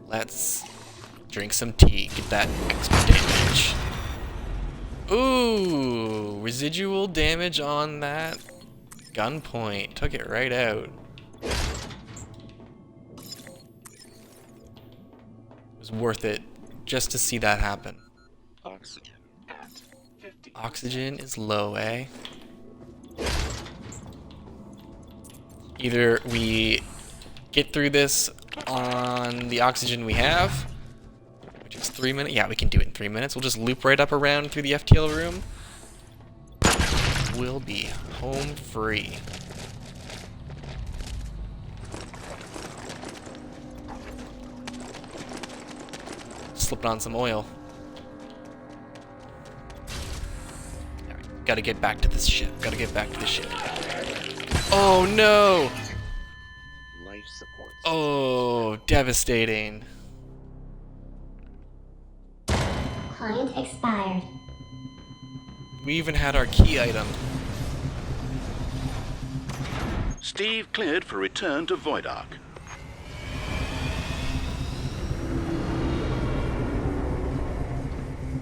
Let's drink some tea. Get that extra damage. Ooh, residual damage on that gunpoint. Took it right out. It was worth it just to see that happen. Oxygen at 50. Oxygen is low, eh? Either we get through this on the oxygen we have, which is 3 minutes. Yeah, we can do it in 3 minutes. We'll just loop right up around through the FTL room. We'll be home free. Slipping on some oil. Gotta get back to this ship. Gotta get back to the ship. Oh no! Life support. Oh, devastating. Client expired. We even had our key item. Steve cleared for return to Void Ark.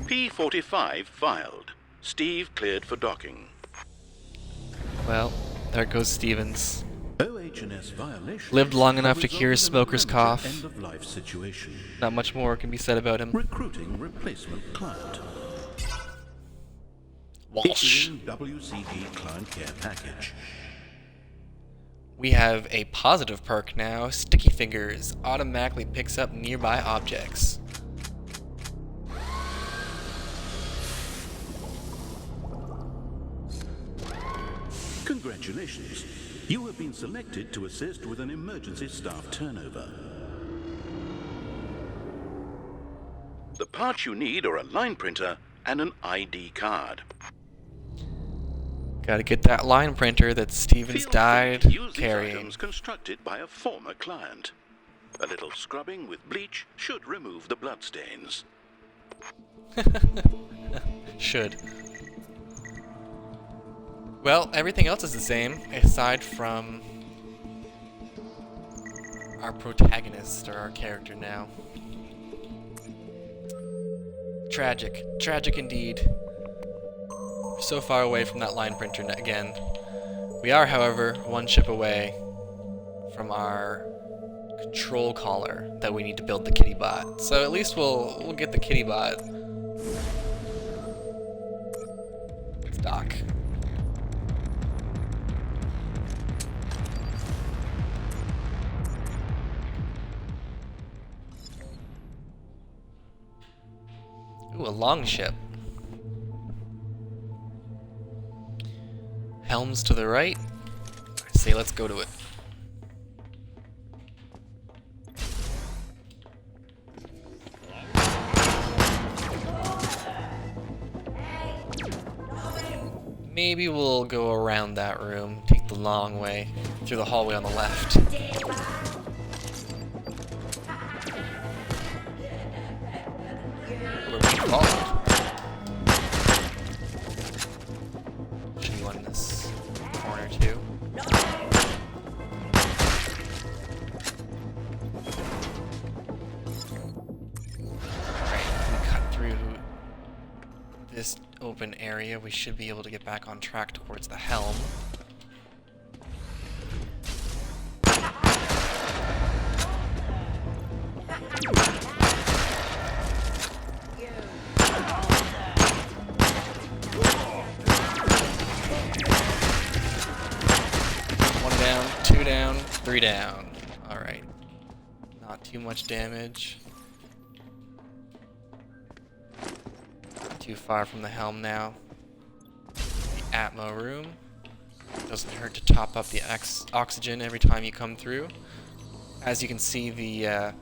P-45 filed. Steve cleared for docking. Well, there goes Stevens. OH&S violation. Lived long enough to cure his smoker's cough. End of life situation. Not much more can be said about him. Recruiting replacement client. Walsh. Issuing WCG client care package. We have a positive perk now. Sticky Fingers automatically picks up nearby objects. Congratulations. You have been selected to assist with an emergency staff turnover. The parts you need are a line printer and an ID card. Gotta get that line printer that Stevens Feel died free to use these carrying. items constructed by a former client. A little scrubbing with bleach should remove the bloodstains. Should. Well, everything else is the same, aside from our protagonist, or our character now. Tragic. Tragic indeed. We're so far away from that line printer again. We are, however, one ship away from our control collar that we need to build the Kittybot. So at least we'll get the Kittybot. Let's dock. Ooh, a long ship. Helms to the right. I say let's go to it. Maybe we'll go around that room, take the long way, through the hallway on the left. We're being followed. Should be one in this corner too. Alright, we cut through this open area. We should be able to get back on track towards the helm. One down, two down, three down. Alright. Not too much damage. Too far from the helm now. The Atmo room. Doesn't hurt to top up the oxygen every time you come through. As you can see, the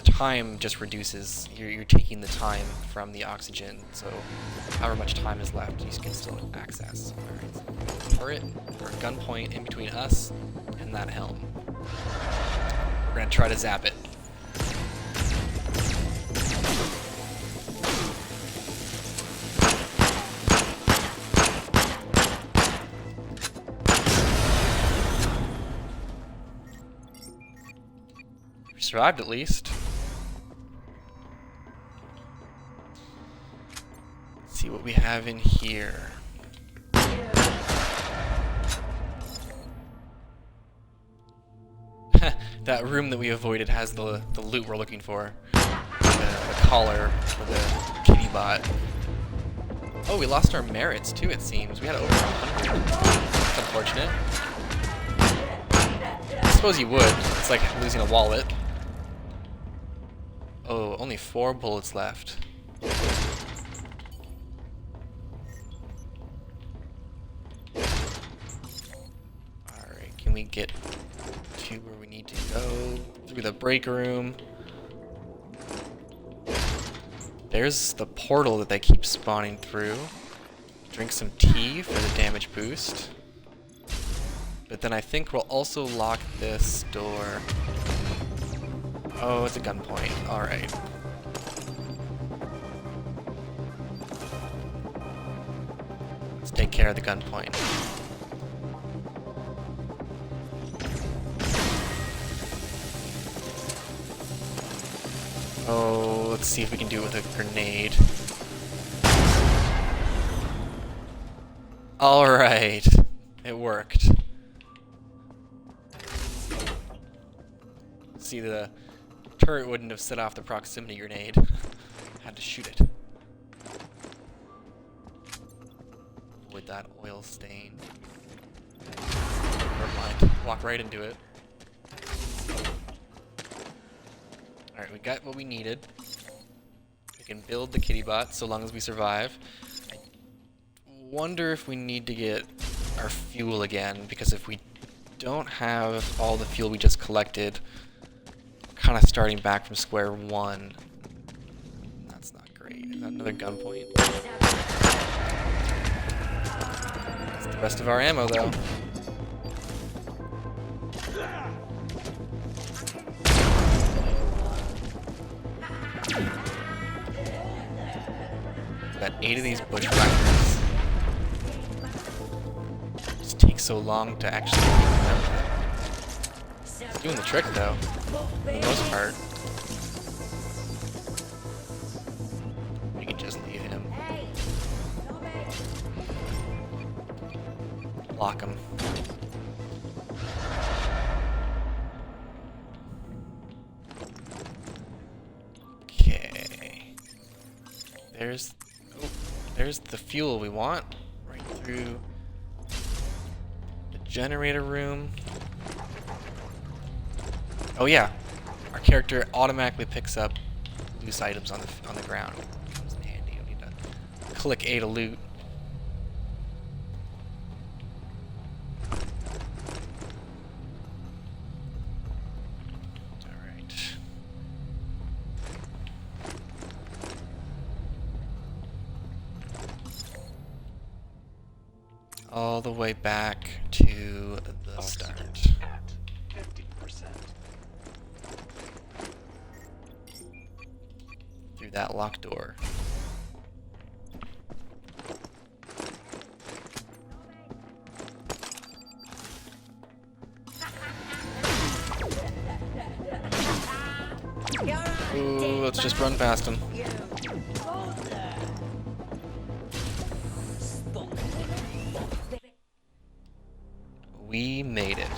time just reduces. You're taking the time from the oxygen, so however much time is left, you can still access. Alright, so turret or gunpoint in between us and that helm. We're gonna try to zap it. Survived at least. Let's see what we have in here. That room that we avoided has the loot we're looking for. The collar for the Kittybot. Oh, we lost our merits too, it seems. We had over 100. That's unfortunate. I suppose you would. It's like losing a wallet. Oh, only 4 bullets left. Alright, can we get to where we need to go? Through the break room. There's the portal that they keep spawning through. Drink some tea for the damage boost. But then I think we'll also lock this door. Oh, it's a gunpoint. Alright. Let's take care of the gunpoint. Oh, let's see if we can do it with a grenade. Alright, it worked. See, the turret wouldn't have set off the proximity grenade. Had to shoot it. Avoid that oil stain. Never mind. Walk right into it. Alright, we got what we needed. We can build the Kittybot so long as we survive. I wonder if we need to get our fuel again, because if we don't have all the fuel we just collected, we're kind of starting back from square one. That's not great. Is that another gunpoint? That's the rest of our ammo, though. Got 8 of these bushwhackers. Just takes so long to actually beat them. It's doing the trick though, for the most part. We can just leave him. Lock him. Okay. There's the fuel we want, right through the generator room. Oh yeah, our character automatically picks up loose items on the ground. Comes in handy. You need to click A to loot. All the way back to the start. At 50%. Through that locked door. Ooh, let's just run past him. We made it.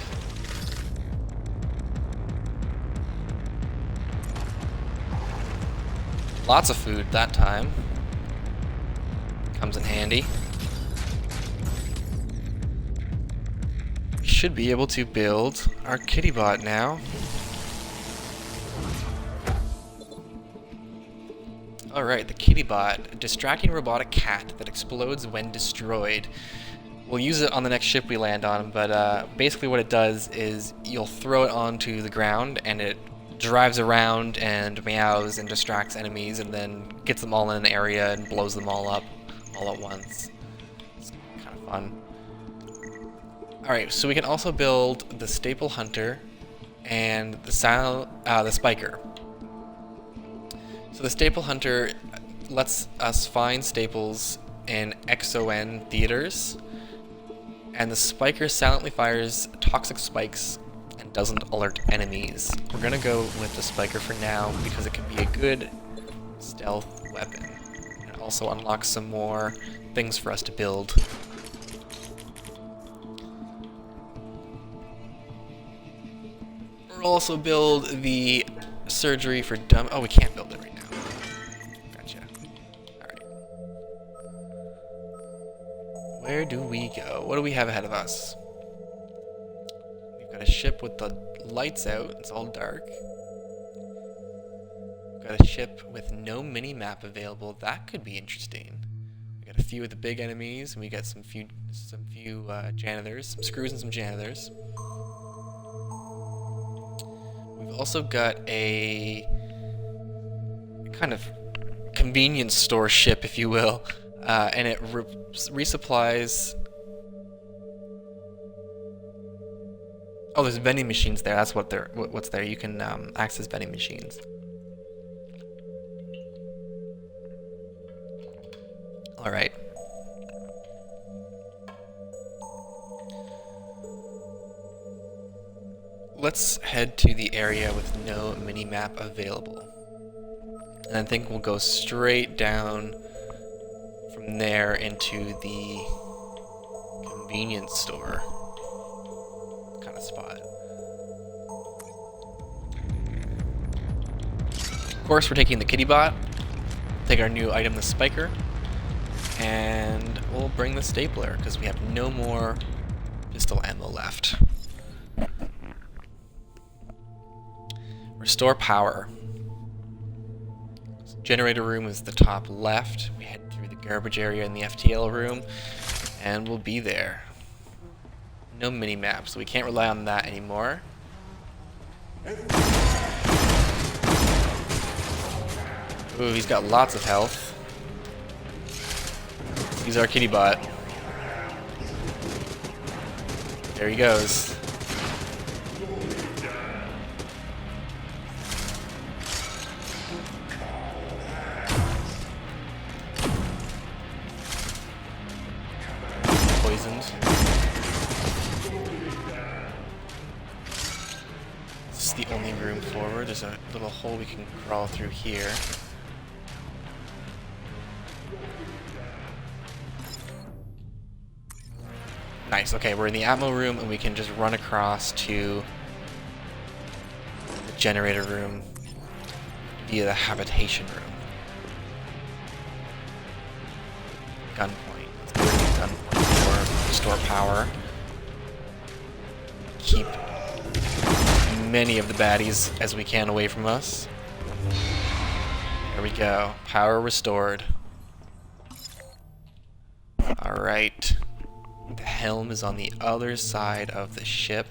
Lots of food that time. Comes in handy. We should be able to build our Kittybot now. Alright, the Kittybot, a distracting robotic cat that explodes when destroyed. We'll use it on the next ship we land on, but basically what it does is you'll throw it onto the ground and it drives around and meows and distracts enemies and then gets them all in an area and blows them all up all at once. It's kind of fun. Alright, so we can also build the Staple Hunter and the Spiker. So the Staple Hunter lets us find staples in XON theaters, and the Spiker silently fires toxic spikes and doesn't alert enemies. We're gonna go with the Spiker for now because it can be a good stealth weapon. It also unlocks some more things for us to build. We'll also build the surgery for dumb. Oh, we can't build it right now. Gotcha. Alright. Where do we go? What do we have ahead of us? We've got a ship with the lights out. It's all dark. We've got a ship with no mini-map available. That could be interesting. We got a few of the big enemies, and we got some few janitors, some screws and some janitors. We've also got a kind of convenience store ship, if you will, and it resupplies. Oh, there's vending machines there. That's what's there. You can access vending machines. All right. let's head to the area with no mini-map available. And I think we'll go straight down from there into the convenience store kind of spot. Of course, we're taking the Kittybot, take our new item, the Spiker, and we'll bring the stapler because we have no more pistol ammo left. Restore power. Generator room is the top left. We head through the garbage area in the FTL room, and we'll be there. No mini-map, so we can't rely on that anymore. Ooh, he's got lots of health. He's our Kittybot. There he goes. Poisoned. This is the only room forward. There's a little hole we can crawl through here. Nice, okay, we're in the ammo room and we can just run across to the generator room via the habitation room. Gunpoint. Let's go to the gunpoint for restore power. Keep many of the baddies as we can away from us. There we go. Power restored. Alright. The helm is on the other side of the ship.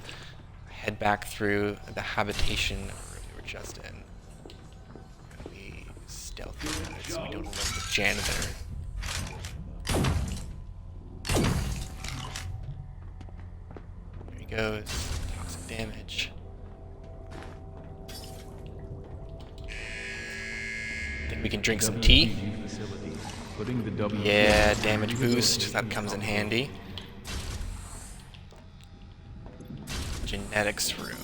Head back through the habitation room we were just in. Gonna be stealthy about it so we don't alert the janitor. There he goes. Toxic damage. Think we can drink some tea. Yeah, damage boost. That comes in handy. Genetics room.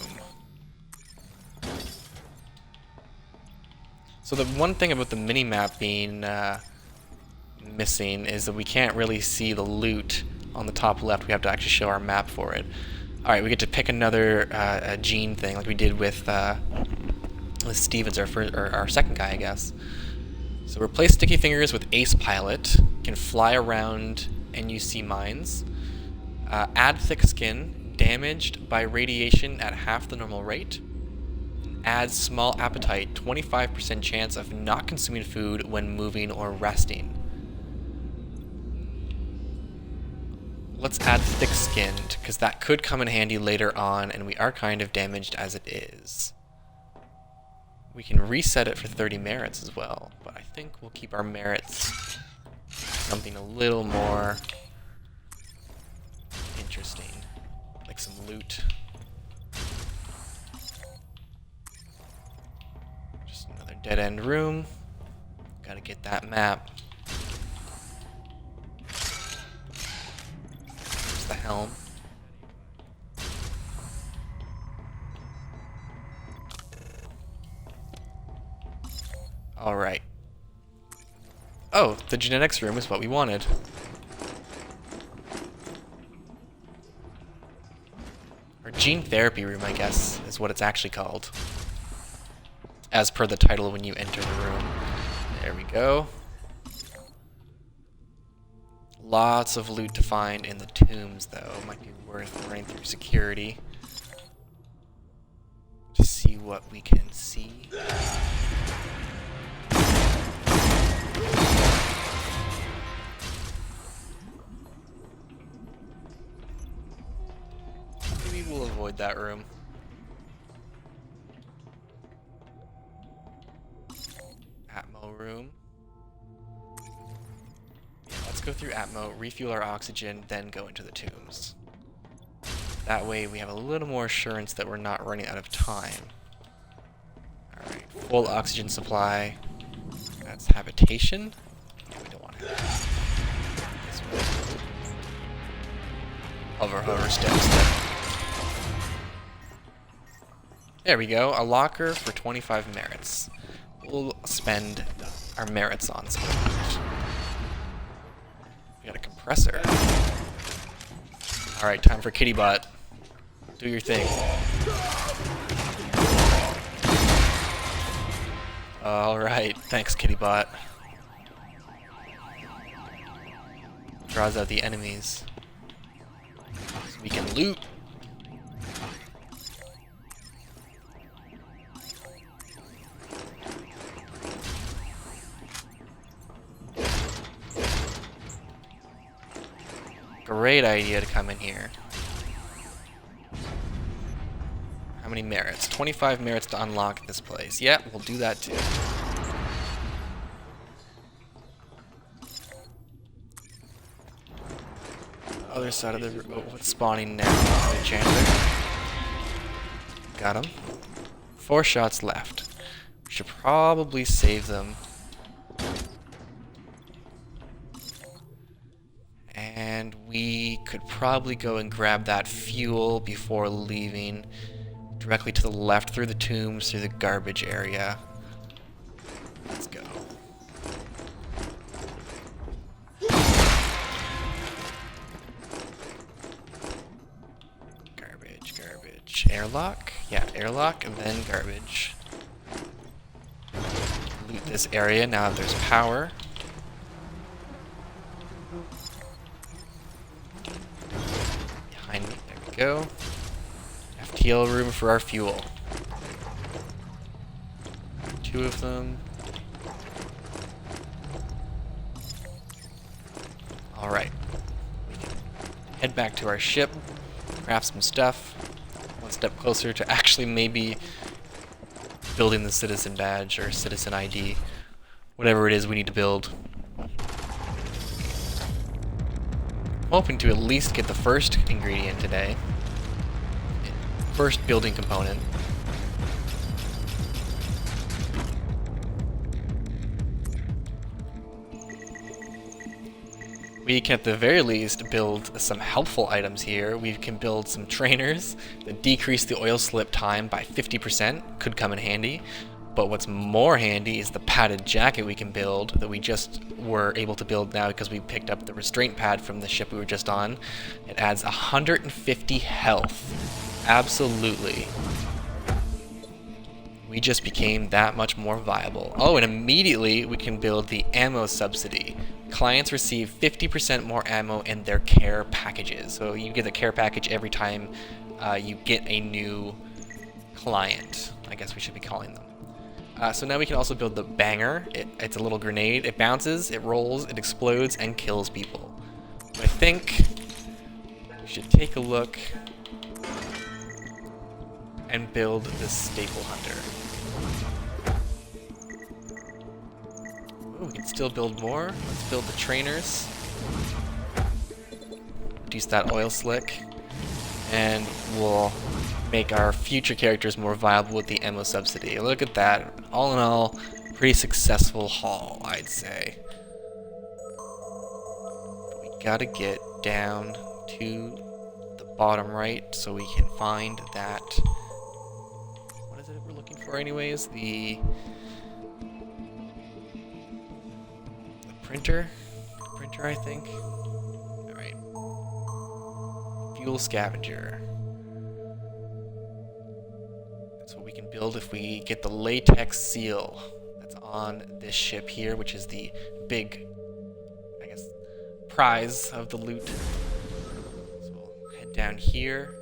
So the one thing about the mini-map being missing is that we can't really see the loot on the top left. We have to actually show our map for it. Alright, we get to pick another gene thing like we did with Stevens, our second guy, I guess. So replace Sticky Fingers with Ace Pilot. Can fly around NUC mines. Add Thick Skin. Damaged by radiation at half the normal rate. Adds Small Appetite, 25% chance of not consuming food when moving or resting. Let's add Thick Skinned, because that could come in handy later on, and we are kind of damaged as it is. We can reset it for 30 merits as well, but I think we'll keep our merits something a little more interesting. Like some loot. Just another dead-end room. Gotta get that map. There's the helm. Alright. Oh, the genetics room is what we wanted. Or gene therapy room, I guess, is what it's actually called. As per the title when you enter the room. There we go. Lots of loot to find in the tombs, though. Might be worth running through security to see what we can see. Maybe we'll avoid that room. Atmo room. Yeah, let's go through Atmo, refuel our oxygen, then go into the tombs. That way we have a little more assurance that we're not running out of time. Alright, full oxygen supply. That's habitation. Yeah, we don't want to have this one. Hover, hover, step, step. There we go, a locker for 25 merits. We'll spend our merits on some. We got a compressor. Alright, time for Kittybot. Do your thing. Alright, thanks Kittybot. Draws out the enemies. So we can loot. Great idea to come in here. How many merits? 25 merits to unlock this place. Yeah, we'll do that too. Other side of the... Oh, what's spawning now? The janitor. Got him. 4 shots left. We should probably save them. And we could probably go and grab that fuel before leaving. Directly to the left through the tombs, through the garbage area. Let's go. Garbage, garbage. Airlock? Yeah, airlock and then garbage. Loot this area now that there's power. Behind me, there we go. FTL room for our fuel. 2 of them. Alright. We can head back to our ship, craft some stuff. One step closer to actually maybe building the citizen badge or citizen ID. Whatever it is we need to build. I'm hoping to at least get the first ingredient today. First building component. We can at the very least build some helpful items here. We can build some trainers that decrease the oil slip time by 50%. Could come in handy. But what's more handy is the padded jacket we can build that we just were able to build now because we picked up the restraint pad from the ship we were just on. It adds 150 health. Absolutely. We just became that much more viable. Oh, and immediately we can build the ammo subsidy. Clients receive 50% more ammo in their care packages. So you get the care package every time you get a new client, I guess we should be calling them. So now we can also build the banger. It's a little grenade. It bounces, it rolls, it explodes, and kills people. But I think we should take a look and build the staple hunter. Ooh, we can still build more. Let's build the trainers. Reduce that oil slick. And we'll make our future characters more viable with the ammo subsidy. Look at that. All in all, pretty successful haul, I'd say. But we gotta get down to the bottom right so we can find that... What is it we're looking for anyways? The printer? Printer, I think. Alright. Fuel scavenger. That's what we can build if we get the latex seal that's on this ship here, which is the big, I guess, prize of the loot. So we'll head down here.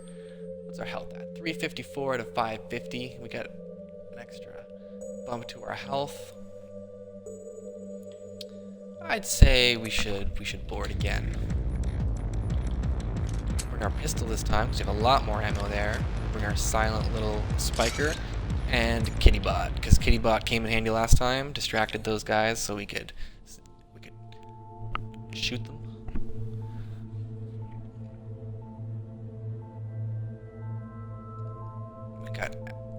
What's our health at? 354 out of 550. We got an extra bump to our health. I'd say we should board again. Bring our pistol this time because we have a lot more ammo there. Bring our silent little spiker and Kittybot, because Kittybot came in handy last time, distracted those guys so we could shoot them. We got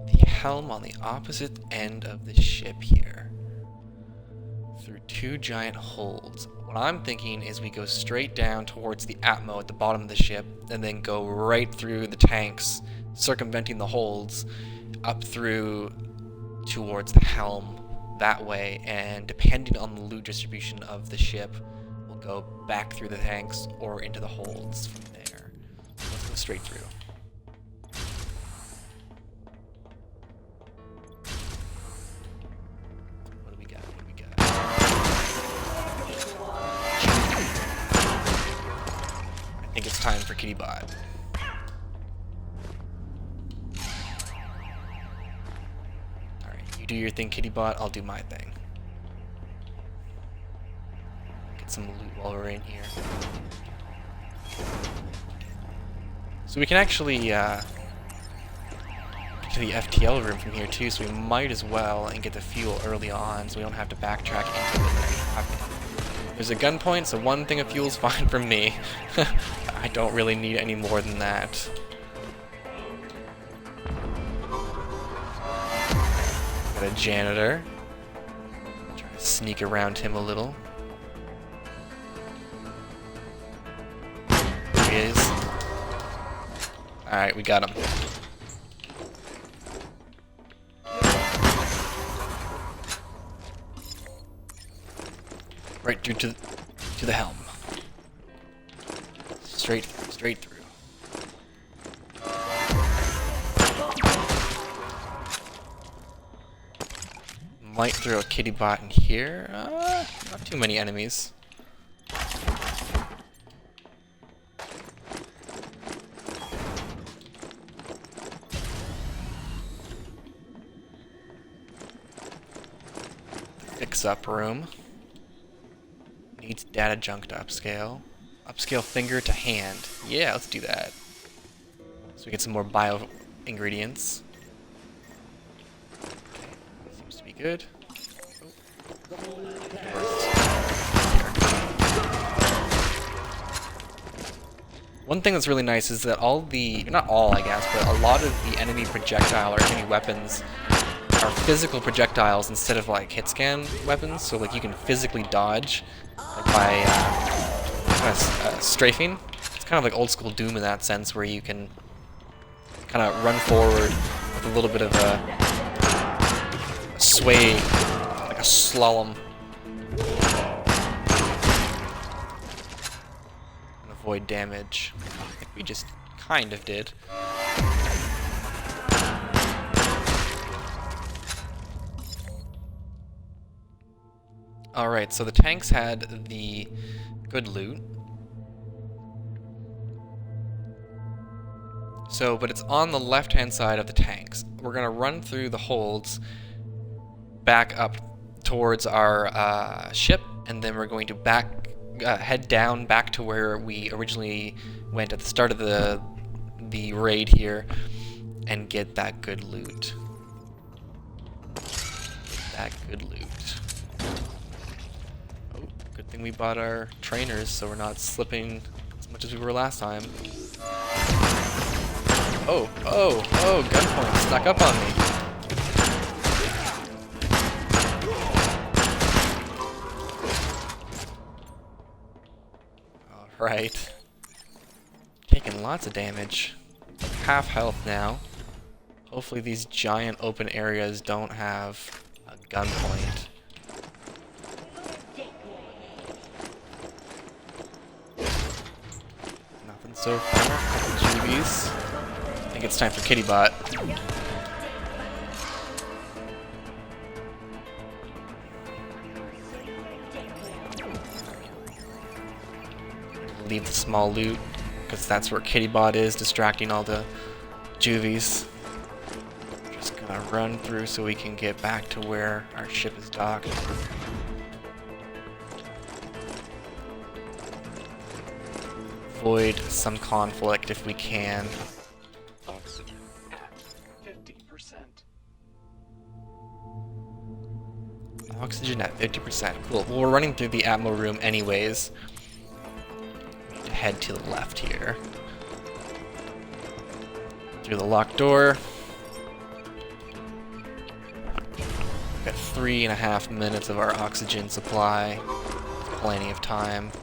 the helm on the opposite end of the ship here, through 2 giant holds. What I'm thinking is we go straight down towards the Atmo at the bottom of the ship, and then go right through the tanks, circumventing the holds, up through towards the helm that way, and depending on the loot distribution of the ship, we'll go back through the tanks or into the holds from there. Let's go straight through. What do we got? What do we got? I think it's time for Kittybot. Do your thing, Kittybot. I'll do my thing. Get some loot while we're in here. So we can actually get to the FTL room from here too, so we might as well and get the fuel early on so we don't have to backtrack into it like we have to. There's a gun point, so one thing of fuel's fine for me. I don't really need any more than that. Got a janitor. Try to sneak around him a little. There he is. Alright, we got him. Right through to the helm. Straight through. Might throw a Kittybot in here. Not too many enemies. Fix-up room. Needs data junk to upscale. Upscale finger to hand. Yeah, let's do that. So we get some more bio ingredients. Seems to be good. One thing that's really nice is that all the, not all I guess, but a lot of the enemy projectile or enemy weapons are physical projectiles instead of like hit scan weapons, so like you can physically dodge by strafing. It's kind of like old school Doom in that sense, where you can kind of run forward with a little bit of a sway, like a slalom, and avoid damage. I think we just kind of did. Alright, so the tanks had the good loot. So, but it's on the left-hand side of the tanks. We're gonna run through the holds back up towards our ship, and then we're going to head down back to where we originally went at the start of the raid here, and get that good loot. Good thing we bought our trainers, so we're not slipping as much as we were last time. Oh, gunpoint snuck up on me. Alright. Taking lots of damage. Half health now. Hopefully these giant open areas don't have a gunpoint. Nothing so far. Couple GBs. I think it's time for Kittybot. Leave the small loot, because that's where Kittybot is, distracting all the juvies. Just gonna run through so we can get back to where our ship is docked. Avoid some conflict if we can. Oxygen at 50%. Oxygen at 50%. Cool. Well, we're running through the Atmo room anyways. We need to head to the left here. Through the locked door. We've got 3.5 minutes of our oxygen supply. Plenty of time.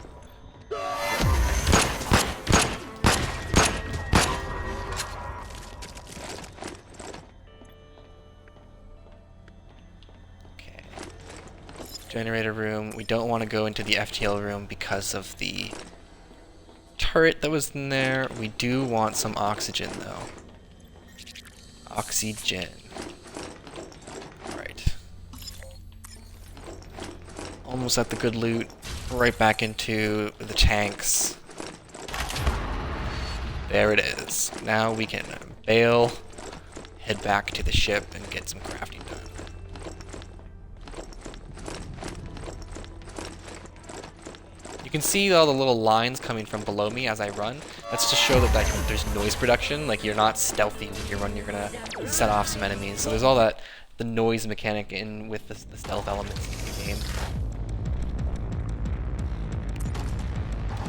Generator room. We don't want to go into the FTL room because of the turret that was in there. We do want some oxygen, though. Oxygen. Alright. Almost at the good loot. Right back into the tanks. There it is. Now we can bail, head back to the ship, and get some crafting done. You can see all the little lines coming from below me as I run. That's to show that there's noise production, like you're not stealthy when you run, you're gonna set off some enemies. So there's all that, the noise mechanic in with the stealth elements in the game.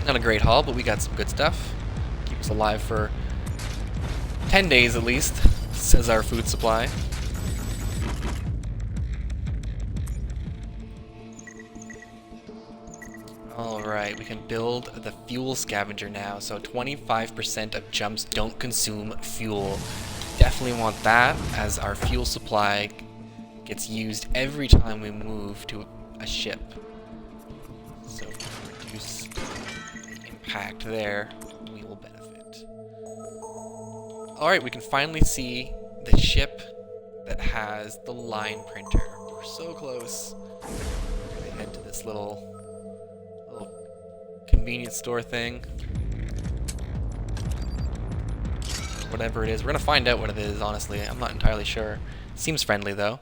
Not a great haul, but we got some good stuff. Keep us alive for 10 days at least, says our food supply. Alright, we can build the fuel scavenger now, so 25% of jumps don't consume fuel. Definitely want that, as our fuel supply gets used every time we move to a ship. So if we reduce the impact there, we will benefit. Alright, we can finally see the ship that has the line printer. We're so close. We're gonna head to this little convenience store thing. Whatever it is. We're gonna find out what it is, honestly. I'm not entirely sure. Seems friendly, though.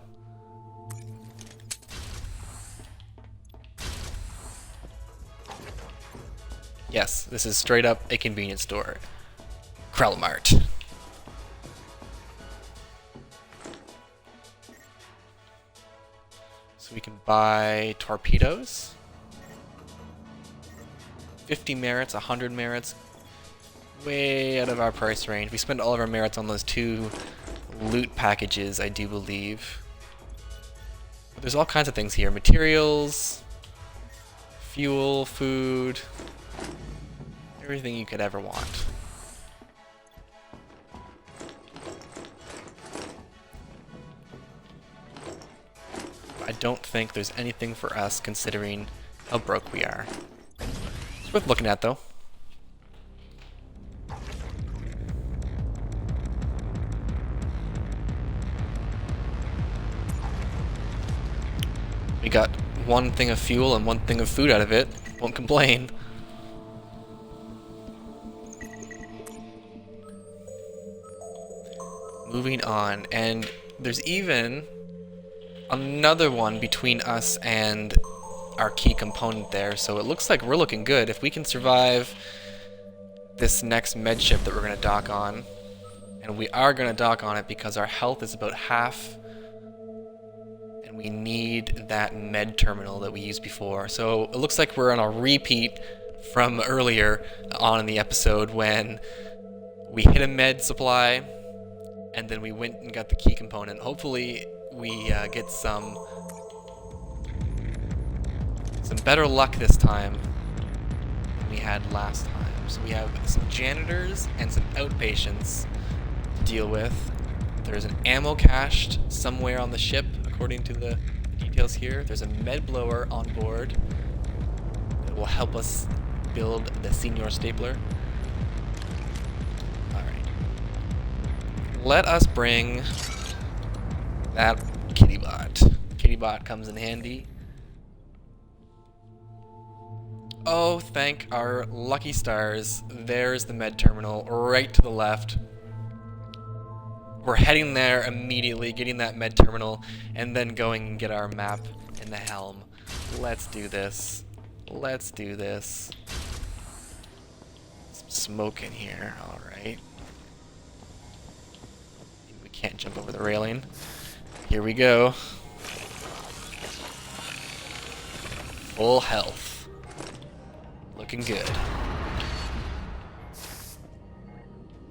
Yes, this is straight up a convenience store. Krellmart. So we can buy torpedoes. 50 merits, 100 merits, way out of our price range. We spend all of our merits on those 2 loot packages, I do believe. But there's all kinds of things here. Materials, fuel, food, everything you could ever want. I don't think there's anything for us considering how broke we are. It's worth looking at, though. We got 1 thing of fuel and 1 thing of food out of it. Won't complain. Moving on, and there's even another one between us and our key component there, so it looks like we're looking good. If we can survive this next med ship that we're going to dock on, and we are going to dock on it because our health is about half, and we need that med terminal that we used before. So it looks like we're on a repeat from earlier on in the episode when we hit a med supply, and then we went and got the key component. Hopefully we get some better luck this time than we had last time. So we have some janitors and some outpatients to deal with. There's an ammo cached somewhere on the ship, according to the details here. There's a med blower on board that will help us build the senior stapler. Alright. Let us bring that Kittybot. Kittybot comes in handy. Oh, thank our lucky stars. There's the med terminal right to the left. We're heading there immediately, getting that med terminal, and then going and get our map in the helm. Let's do this. Let's do this. Some smoke in here, alright. We can't jump over the railing. Here we go. Full health. Looking good.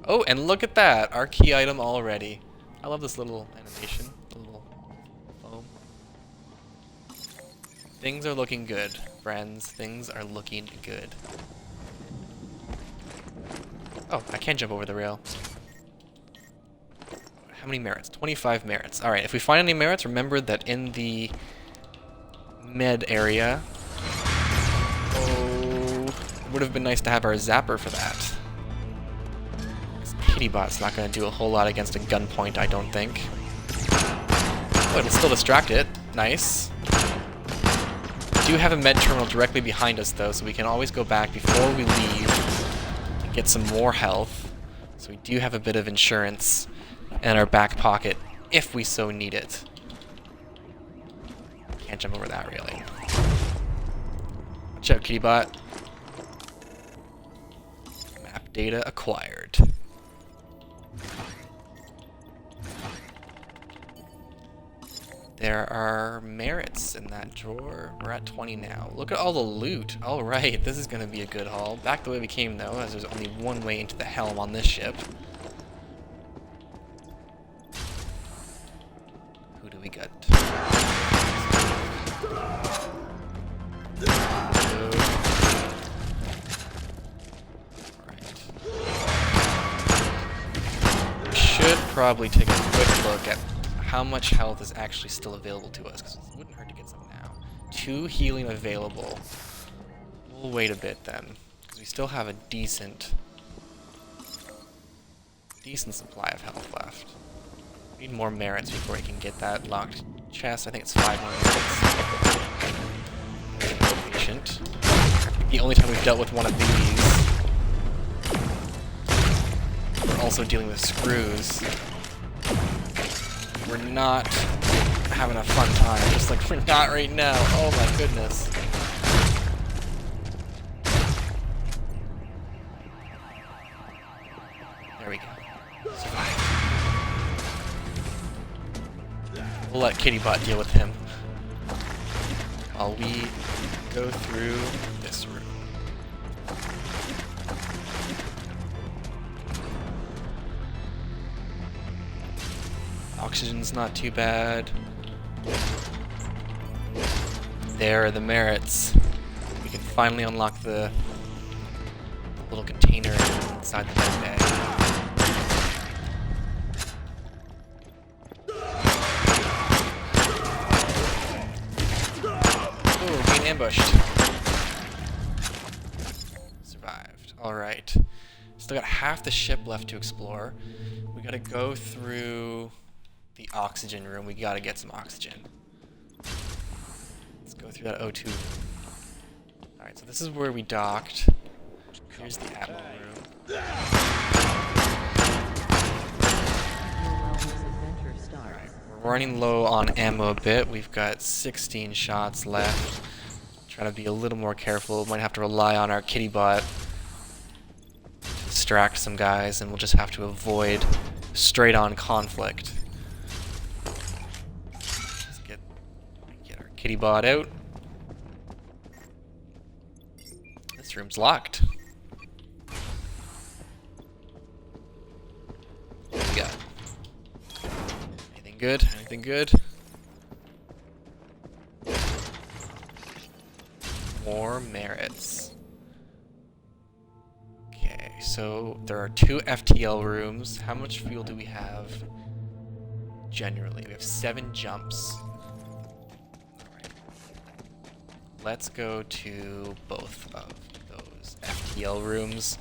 Oh, and look at that! Our key item already. I love this little animation. The little foam. Things are looking good, friends. Things are looking good. Oh, I can't jump over the rail. How many merits? 25 merits. Alright, if we find any merits, remember that in the med area. Oh, it would have been nice to have our zapper for that. This Kittybot's not going to do a whole lot against a gunpoint, I don't think. Oh, it'll still distract it. Nice. We do have a med terminal directly behind us, though, so we can always go back before we leave and get some more health. So we do have a bit of insurance in our back pocket, if we so need it. Can't jump over that, really. Watch out, Kittybot. Map data acquired. There are merits in that drawer. We're at 20 now. Look at all the loot. Alright, this is going to be a good haul. Back the way we came, though, as there's only one way into the helm on this ship. Who do we got? Alright. Should probably take a quick look at how much health is actually still available to us, because it wouldn't hurt to get some now. 2 healing available. We'll wait a bit then, because we still have a decent supply of health left. We need more merits before we can get that locked chest. I think it's 5 more merits. Patient. The only time we've dealt with one of these. We're also dealing with screws. We're not having a fun time, just like we're not right now. Oh my goodness. There we go. Survive. We'll let Kittybot deal with him while we go through this room. Oxygen's not too bad. There are the merits. We can finally unlock the little container inside the med bay. Oh, we're being ambushed. Survived. Alright. Still got half the ship left to explore. We gotta go through the oxygen room. We gotta get some oxygen. Let's go through that O2. Alright, so this is where we docked. Here's the ammo room. Alright, we're running low on ammo a bit. We've got 16 shots left. Try to be a little more careful. Might have to rely on our Kittybot to distract some guys, and we'll just have to avoid straight-on conflict. Get our Kittybot out. This room's locked. What do we got? Anything good? Anything good? More merits. Okay, so there are 2 FTL rooms. How much fuel do we have generally? We have 7 jumps. Alright. Let's go to both of those FTL rooms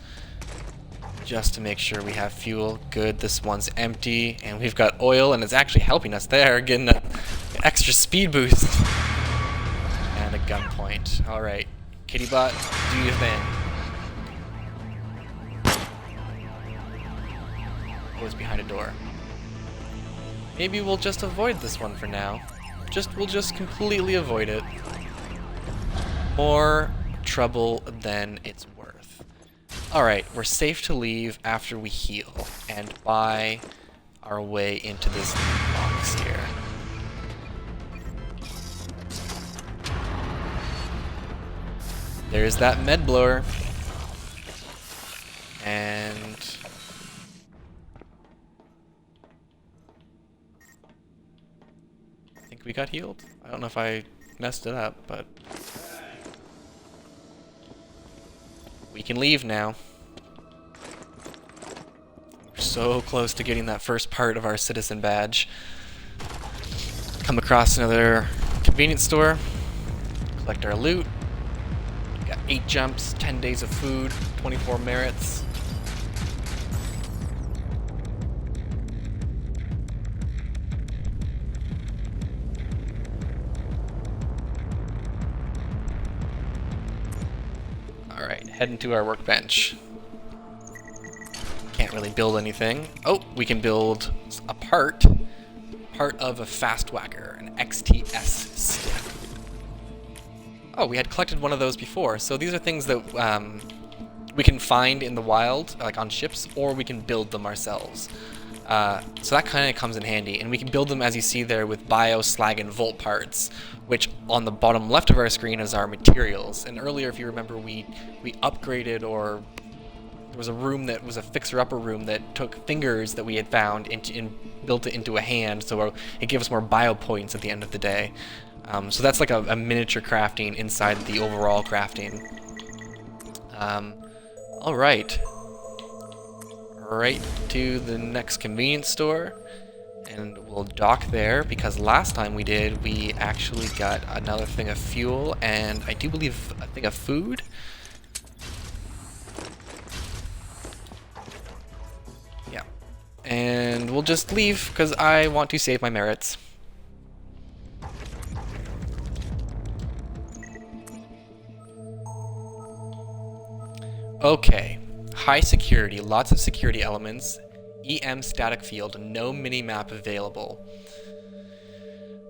just to make sure we have fuel. Good, this one's empty, and we've got oil, and it's actually helping us there, getting an extra speed boost. And a gunpoint. Alright, Kittybot, do your thing. Oh, it's behind a door. Maybe we'll just avoid this one for now. We'll just completely avoid it. More trouble than it's worth. Alright, we're safe to leave after we heal and buy our way into this box here. There's that med blower. And I think we got healed. I don't know if I messed it up, but we can leave now. We're so close to getting that first part of our citizen badge. Come across another convenience store. collect our loot. We got 8 jumps, 10 days of food, 24 merits. Alright, heading to our workbench. Can't really build anything. Oh, we can build a part of a fast whacker, an XTS stick. Oh, we had collected one of those before. So these are things that we can find in the wild, like on ships, or we can build them ourselves. So that kind of comes in handy, and we can build them, as you see there, with bio, slag, and volt parts, which on the bottom left of our screen is our materials. And earlier, if you remember, we upgraded, or there was a room that was a fixer-upper room that took fingers that we had found and built it into a hand, so it gave us more bio points at the end of the day. So that's like a miniature crafting inside the overall crafting. Alright. Right to the next convenience store, and we'll dock there, because last time we actually got another thing of fuel, and I do believe a thing of food. Yeah. And we'll just leave, because I want to save my merits. Okay. High security, lots of security elements, EM static field, no mini-map available.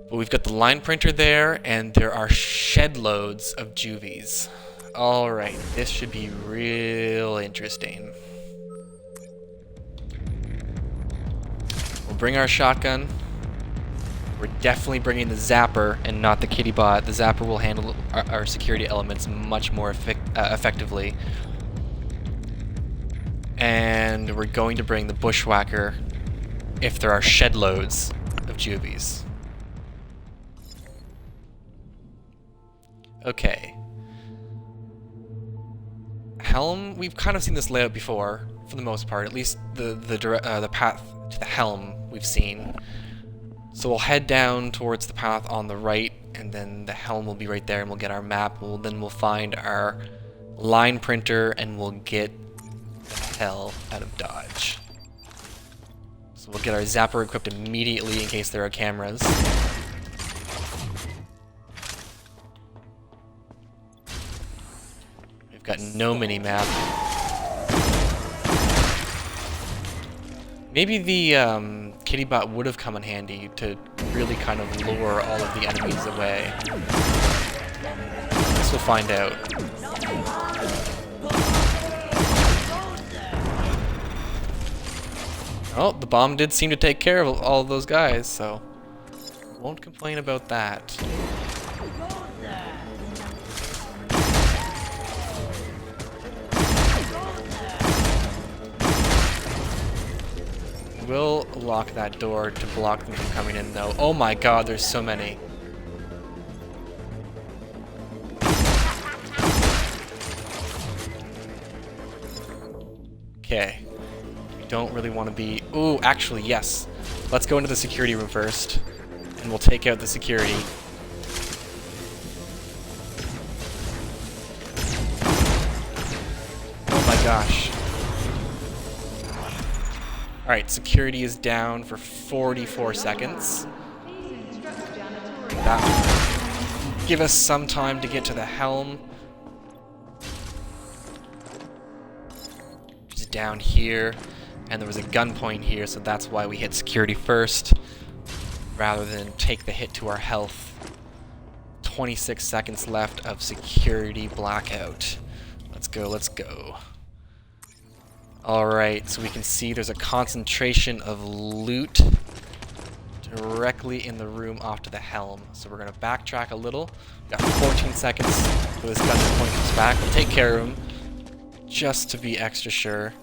But we've got the line printer there, and there are shed loads of juvies. Alright, this should be real interesting. We'll bring our shotgun. We're definitely bringing the zapper and not the Kittybot. The zapper will handle our security elements much more effectively. And we're going to bring the bushwhacker if there are shed loads of juvies. Okay. Helm, we've kind of seen this layout before, for the most part. At least the path to the helm we've seen. So we'll head down towards the path on the right, and then the helm will be right there, and we'll get our map. Then we'll find our line printer, and we'll get the hell out of Dodge. So we'll get our zapper equipped immediately in case there are cameras. We've got no mini-map. Maybe the Kittybot would have come in handy to really kind of lure all of the enemies away. Guess we'll find out. Oh, the bomb did seem to take care of all of those guys, so won't complain about that. We'll lock that door to block them from coming in, though. Oh my god, there's so many. Okay. We don't really want to be... Ooh, actually, yes. Let's go into the security room first, and we'll take out the security. Oh my gosh. Alright, security is down for 44 seconds. That will give us some time to get to the helm. Which is down here. And there was a gunpoint here, so that's why we hit security first, rather than take the hit to our health. 26 seconds left of security blackout. Let's go, let's go. Alright, so we can see there's a concentration of loot directly in the room off to the helm. So we're going to backtrack a little. We've got 14 seconds for this gun to point us back. We'll take care of him just to be extra sure.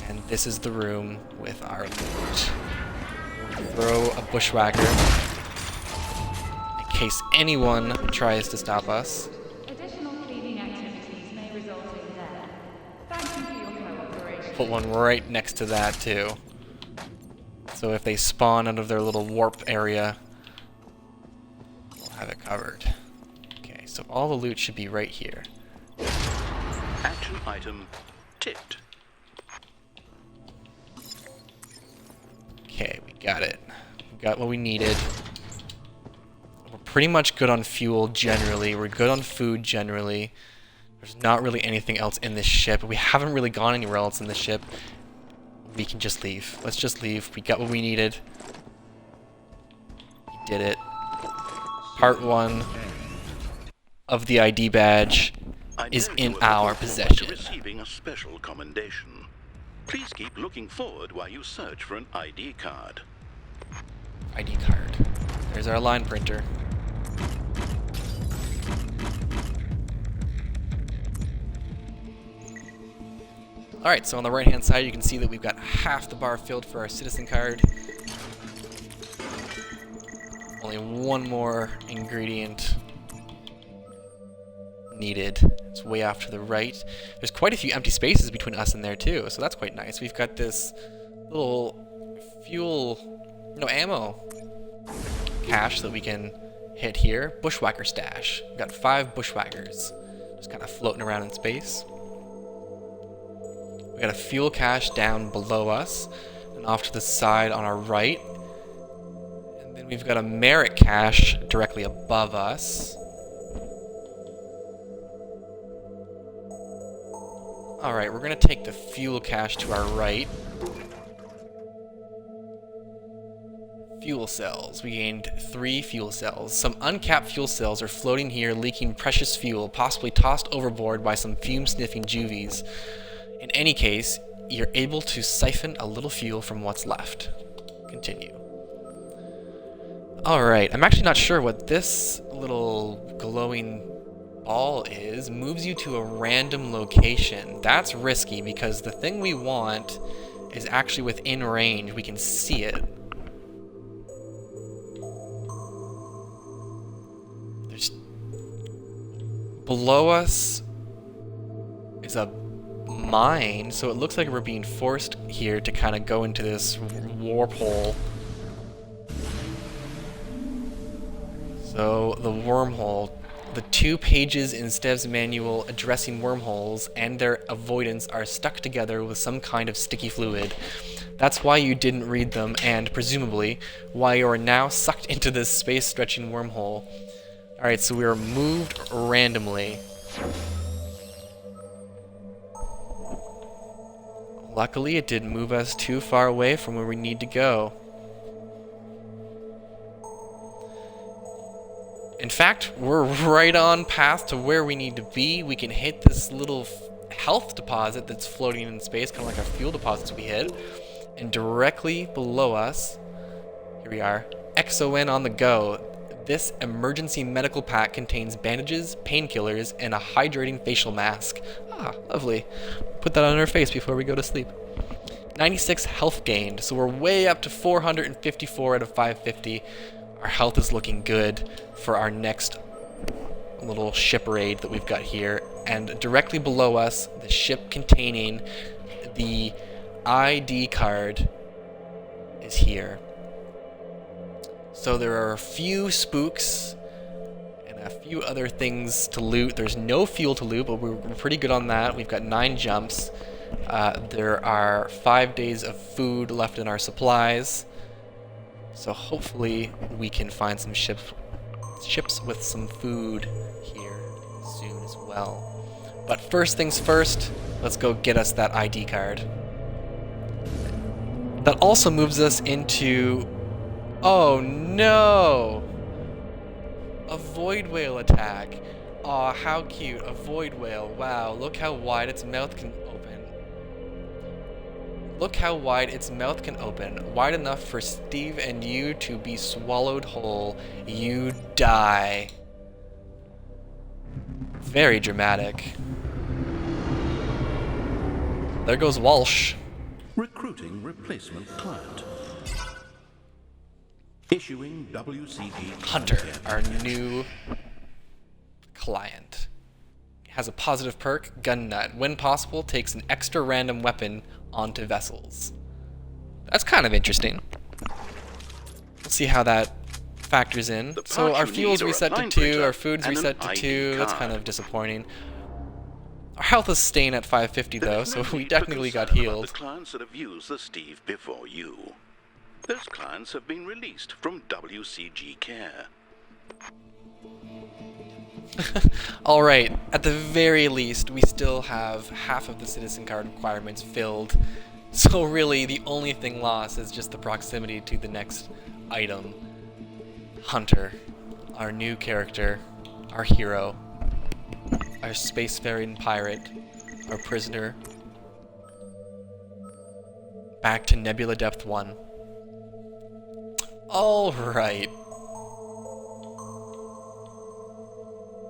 And this is the room with our loot. Throw a bushwhacker in case anyone tries to stop us. Additional cleaning activities may result in death. Thank you for your cooperation. Put one right next to that too. So if they spawn out of their little warp area, we'll have it covered. Okay, So all the loot should be right here. Action item ticked. Okay, we got it. We got what we needed. We're pretty much good on fuel generally. We're good on food generally. There's not really anything else in this ship. We haven't really gone anywhere else in the ship. We can just leave. Let's just leave. We got what we needed. We did it. Part 1 of the ID badge is in our possession. Receiving a special commendation. Please keep looking forward while you search for an ID card. ID card. There's our line printer. Alright, so on the right hand side you can see that we've got half the bar filled for our citizen card. Only one more ingredient needed. It's way off to the right. There's quite a few empty spaces between us and there too, so that's quite nice. We've got this little ammo cache that we can hit here. Bushwhacker stash. We've got 5 bushwhackers just kind of floating around in space. We got a fuel cache down below us and off to the side on our right. And then we've got a merit cache directly above us. Alright, we're going to take the fuel cache to our right. Fuel cells. We gained 3 fuel cells. Some uncapped fuel cells are floating here, leaking precious fuel, possibly tossed overboard by some fume-sniffing juvies. In any case, you're able to siphon a little fuel from what's left. Continue. Alright, I'm actually not sure what this little glowing ball is. Moves you to a random location. That's risky because the thing we want is actually within range. We can see it. There's... Below us is a mine, so it looks like we're being forced here to kind of go into this warp hole. So the wormhole, the 2 pages in Stev's manual addressing wormholes and their avoidance are stuck together with some kind of sticky fluid. That's why you didn't read them, and presumably why you are now sucked into this space-stretching wormhole. Alright, so we are moved randomly. Luckily, it didn't move us too far away from where we need to go. In fact, we're right on path to where we need to be. We can hit this little health deposit that's floating in space, kind of like our fuel deposits we hit. And directly below us, here we are, XON on the go. This emergency medical pack contains bandages, painkillers, and a hydrating facial mask. Ah, lovely. Put that on our face before we go to sleep. 96 health gained, so we're way up to 454 out of 550. Our health is looking good for our next little ship raid that we've got here. And directly below us, the ship containing the ID card is here. So there are a few spooks and a few other things to loot. There's no fuel to loot, but we're pretty good on that. We've got 9 jumps. There are 5 days of food left in our supplies. So hopefully we can find some ships with some food here soon as well. But first things first, let's go get us that ID card. That also moves us into... Oh no! A void whale attack. Aw, how cute. A void whale. Wow, look how wide its mouth can open. Look how wide its mouth can open. Wide enough for Steve and you to be swallowed whole. You die. Very dramatic. There goes Walsh. Recruiting replacement client. Issuing WCG Hunter, our new client. Has a positive perk, Gun Nut. When possible, takes an extra random weapon onto vessels. That's kind of interesting. We'll see how that factors in. The So parts our you fuel's need are a reset to line 2, printer our food's and an reset to ID 2. That's card. kind of disappointing. Our health is staying at 550 though, There's so no we need for technically got concern about healed. the clients that have used the Steve before you. Those clients have been released from WCG Care. Alright, at the very least, we still have half of the citizen card requirements filled. So really, the only thing lost is just the proximity to the next item. Hunter, our new character, our hero, our spacefaring pirate, our prisoner. Back to Nebula Depth 1. Alright.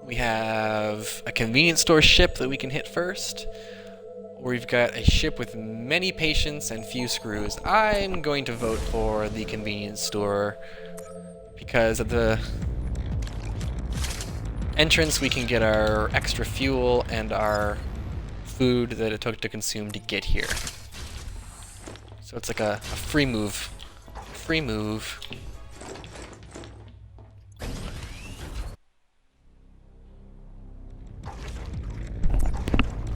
We have a convenience store ship that we can hit first. Or we've got a ship with many patients and few screws. I'm going to vote for the convenience store because at the entrance we can get our extra fuel and our food that it took to consume to get here. So it's like a free move. Free move.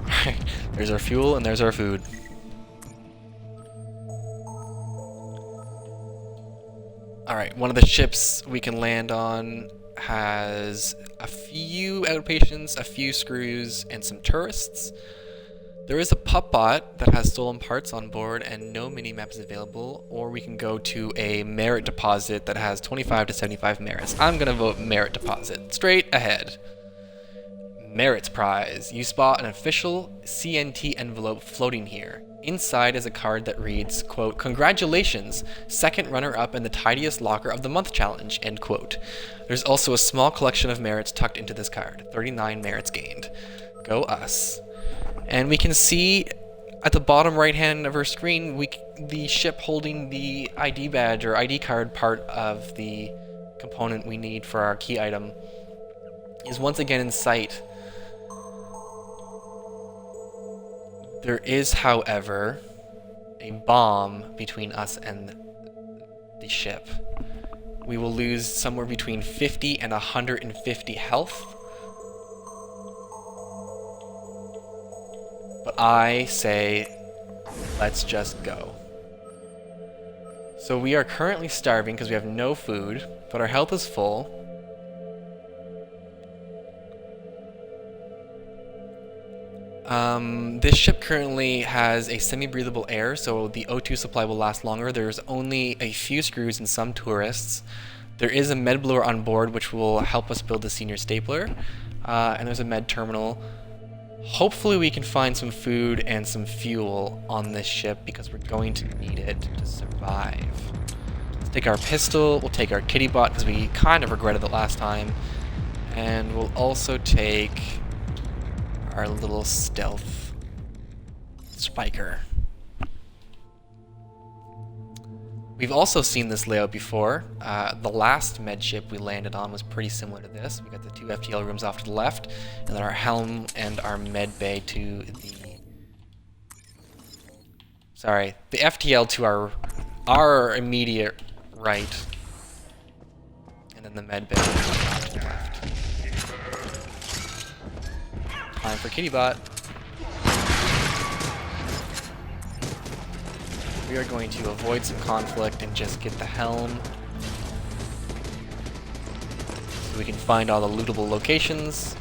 Alright, there's our fuel and there's our food. Alright, one of the ships we can land on has a few outpatients, a few screws, and some tourists. There is a pup bot that has stolen parts on board and no mini-maps available, or we can go to a merit deposit that has 25 to 75 merits. I'm gonna vote merit deposit. Straight ahead. Merits prize. You spot an official CNT envelope floating here. Inside is a card that reads, quote, "Congratulations, second runner-up in the tidiest locker of the month challenge," end quote. There's also a small collection of merits tucked into this card. 39 merits gained. Go us. And we can see at the bottom right hand of our screen, the ship holding the ID badge or ID card part of the component we need for our key item is once again in sight. There is, however, a bomb between us and the ship. We will lose somewhere between 50 and 150 health. But I say, let's just go. So we are currently starving because we have no food, but our health is full. This ship currently has a semi-breathable air, so the O2 supply will last longer. There's only a few screws and some tourists. There is a med blower on board, which will help us build the senior stapler. And there's a med terminal. Hopefully we can find some food and some fuel on this ship because we're going to need it to survive. Let's take our pistol, we'll take our Kittybot because we kind of regretted it last time. And we'll also take our little stealth spiker. We've also seen this layout before. The last med ship we landed on was pretty similar to this. We got the 2 FTL rooms off to the left, and then our helm and our med bay to the... Sorry, the FTL to our immediate right, and then the med bay off to the left. Time for Kittybot. We are going to avoid some conflict and just get the helm so we can find all the lootable locations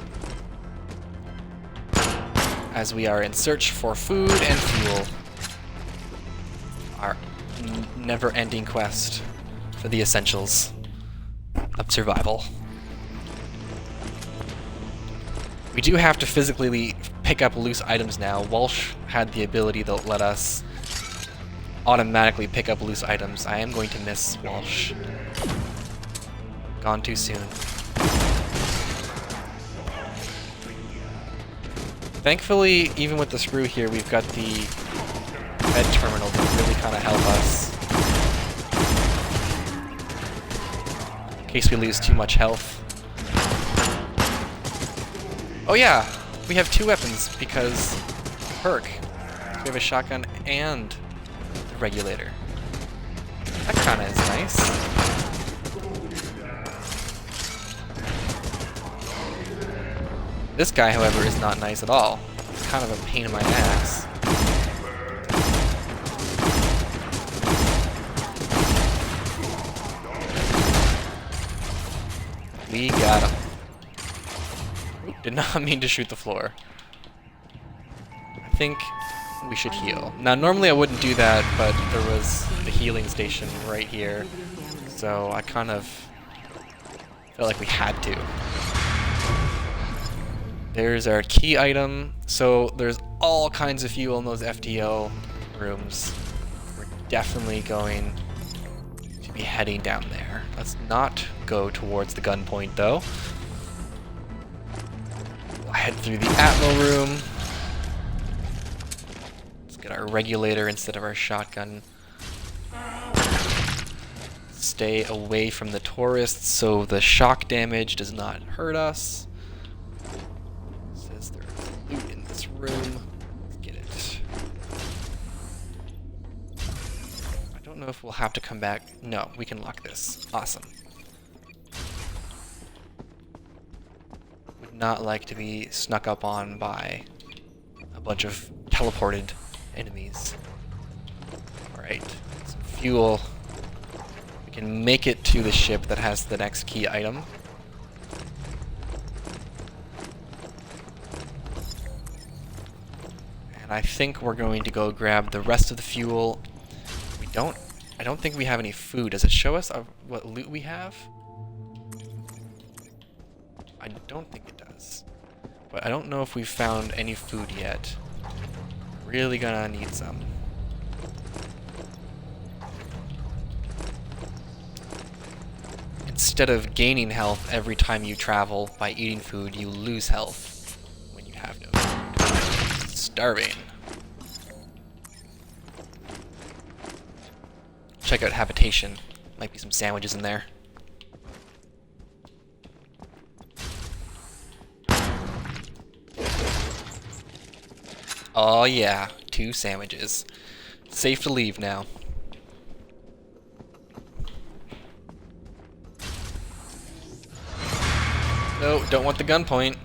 as we are in search for food and fuel. Our never-ending quest for the essentials of survival. We do have to physically pick up loose items now. Walsh had the ability that let us automatically pick up loose items. I am going to miss Walsh. Gone too soon. Thankfully, even with the screw here, we've got the med terminal to really kind of help us in case we lose too much health. Oh yeah, we have 2 weapons because perk. We have a shotgun and the regulator. That kinda is nice. This guy, however, is not nice at all. It's kind of a pain in my ass. We got him. Did not mean to shoot the floor. I think we should heal. Now, normally I wouldn't do that, but there was the healing station right here. So I kind of felt like we had to. There's our key item. So there's all kinds of fuel in those FTL rooms. We're definitely going to be heading down there. Let's not go towards the gunpoint though. We'll head through the Atmo room. Let's get our regulator instead of our shotgun. Stay away from the tourists so the shock damage does not hurt us. It says there's loot in this room. Let's get it. I don't know if we'll have to come back. No, we can lock this. Awesome. Would not like to be snuck up on by a bunch of teleported enemies. Alright, some fuel. We can make it to the ship that has the next key item. And I think we're going to go grab the rest of the fuel. I don't think we have any food. Does it show us what loot we have? I don't think it does. But I don't know if we've found any food yet. Really gonna need some. Instead of gaining health every time you travel by eating food, you lose health when you have no food. Starving. Check out habitation. Might be some sandwiches in there. Oh yeah, 2 sandwiches. Safe to leave now. No, don't want the gunpoint.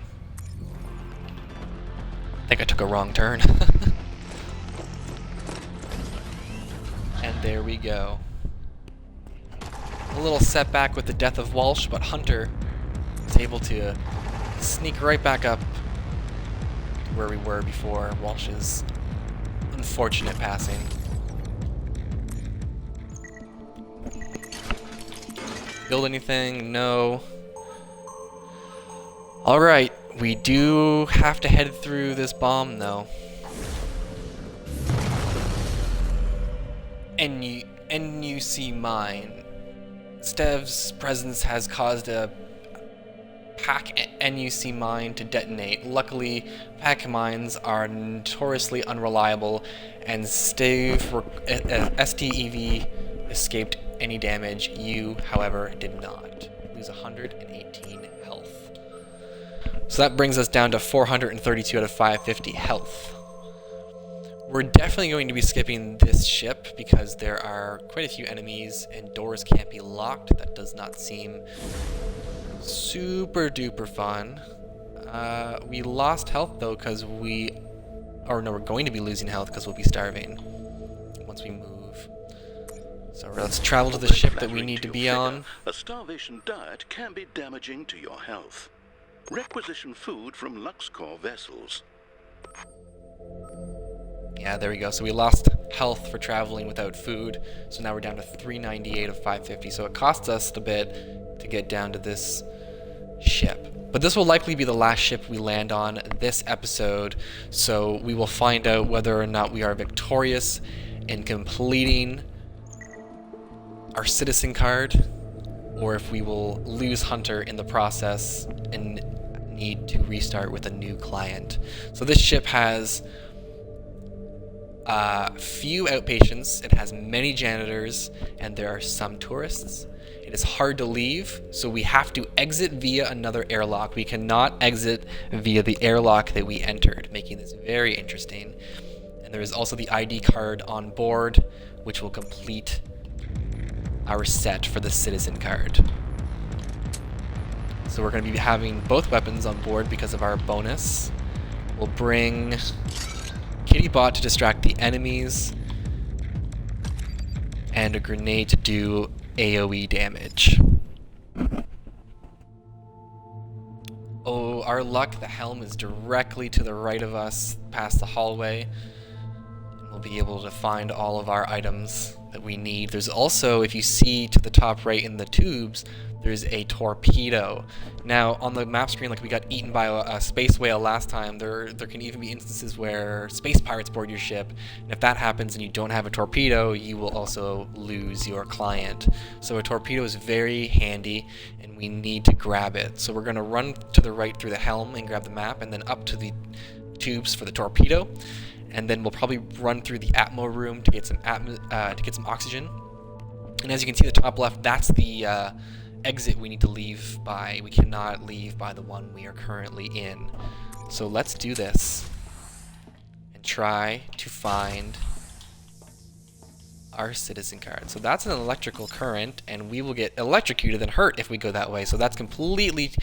I think I took a wrong turn. And there we go. A little setback with the death of Walsh, but Hunter was able to sneak right back up to where we were before Walsh's unfortunate passing. Build anything? No. Alright, we do have to head through this bomb though. NUC mine. Stev's presence has caused a pack NUC mine to detonate. Luckily, pack mines are notoriously unreliable, and STEV escaped any damage. You, however, did not. Lose 118 health. So that brings us down to 432 out of 550 health. We're definitely going to be skipping this ship because there are quite a few enemies and doors can't be locked. That does not seem super duper fun. We lost health though because we're going to be losing health because we'll be starving once we move. So let's travel to the ship that we need to be on. A starvation diet can be damaging to your health. Requisition food from LuxCorp vessels. Yeah, there we go. So we lost health for traveling without food. So now we're down to 398 of 550. So it costs us a bit to get down to this ship. But this will likely be the last ship we land on this episode. So we will find out whether or not we are victorious in completing our citizen card, or if we will lose Hunter in the process and need to restart with a new client. So this ship has few outpatients, it has many janitors, and there are some tourists. It is hard to leave, so we have to exit via another airlock. We cannot exit via the airlock that we entered, making this very interesting. And there is also the ID card on board, which will complete our set for the citizen card. So we're going to be having both weapons on board because of our bonus. We'll bring Kittybot to distract the enemies, and a grenade to do AoE damage. Oh, our luck, the helm is directly to the right of us, past the hallway. And we'll be able to find all of our items that we need. There's also, if you see to the top right in the tubes, there's a torpedo. Now, on the map screen, like we got eaten by a space whale last time, there can even be instances where space pirates board your ship, and if that happens and you don't have a torpedo, you will also lose your client. So a torpedo is very handy, and we need to grab it. So we're going to run to the right through the helm and grab the map, and then up to the tubes for the torpedo, and then we'll probably run through the Atmo room to get some oxygen. And as you can see, the top left, that's the exit we need to leave by. We cannot leave by the one we are currently in. So let's do this and try to find our citizen card. So that's an electrical current, and we will get electrocuted and hurt if we go that way. So that's completely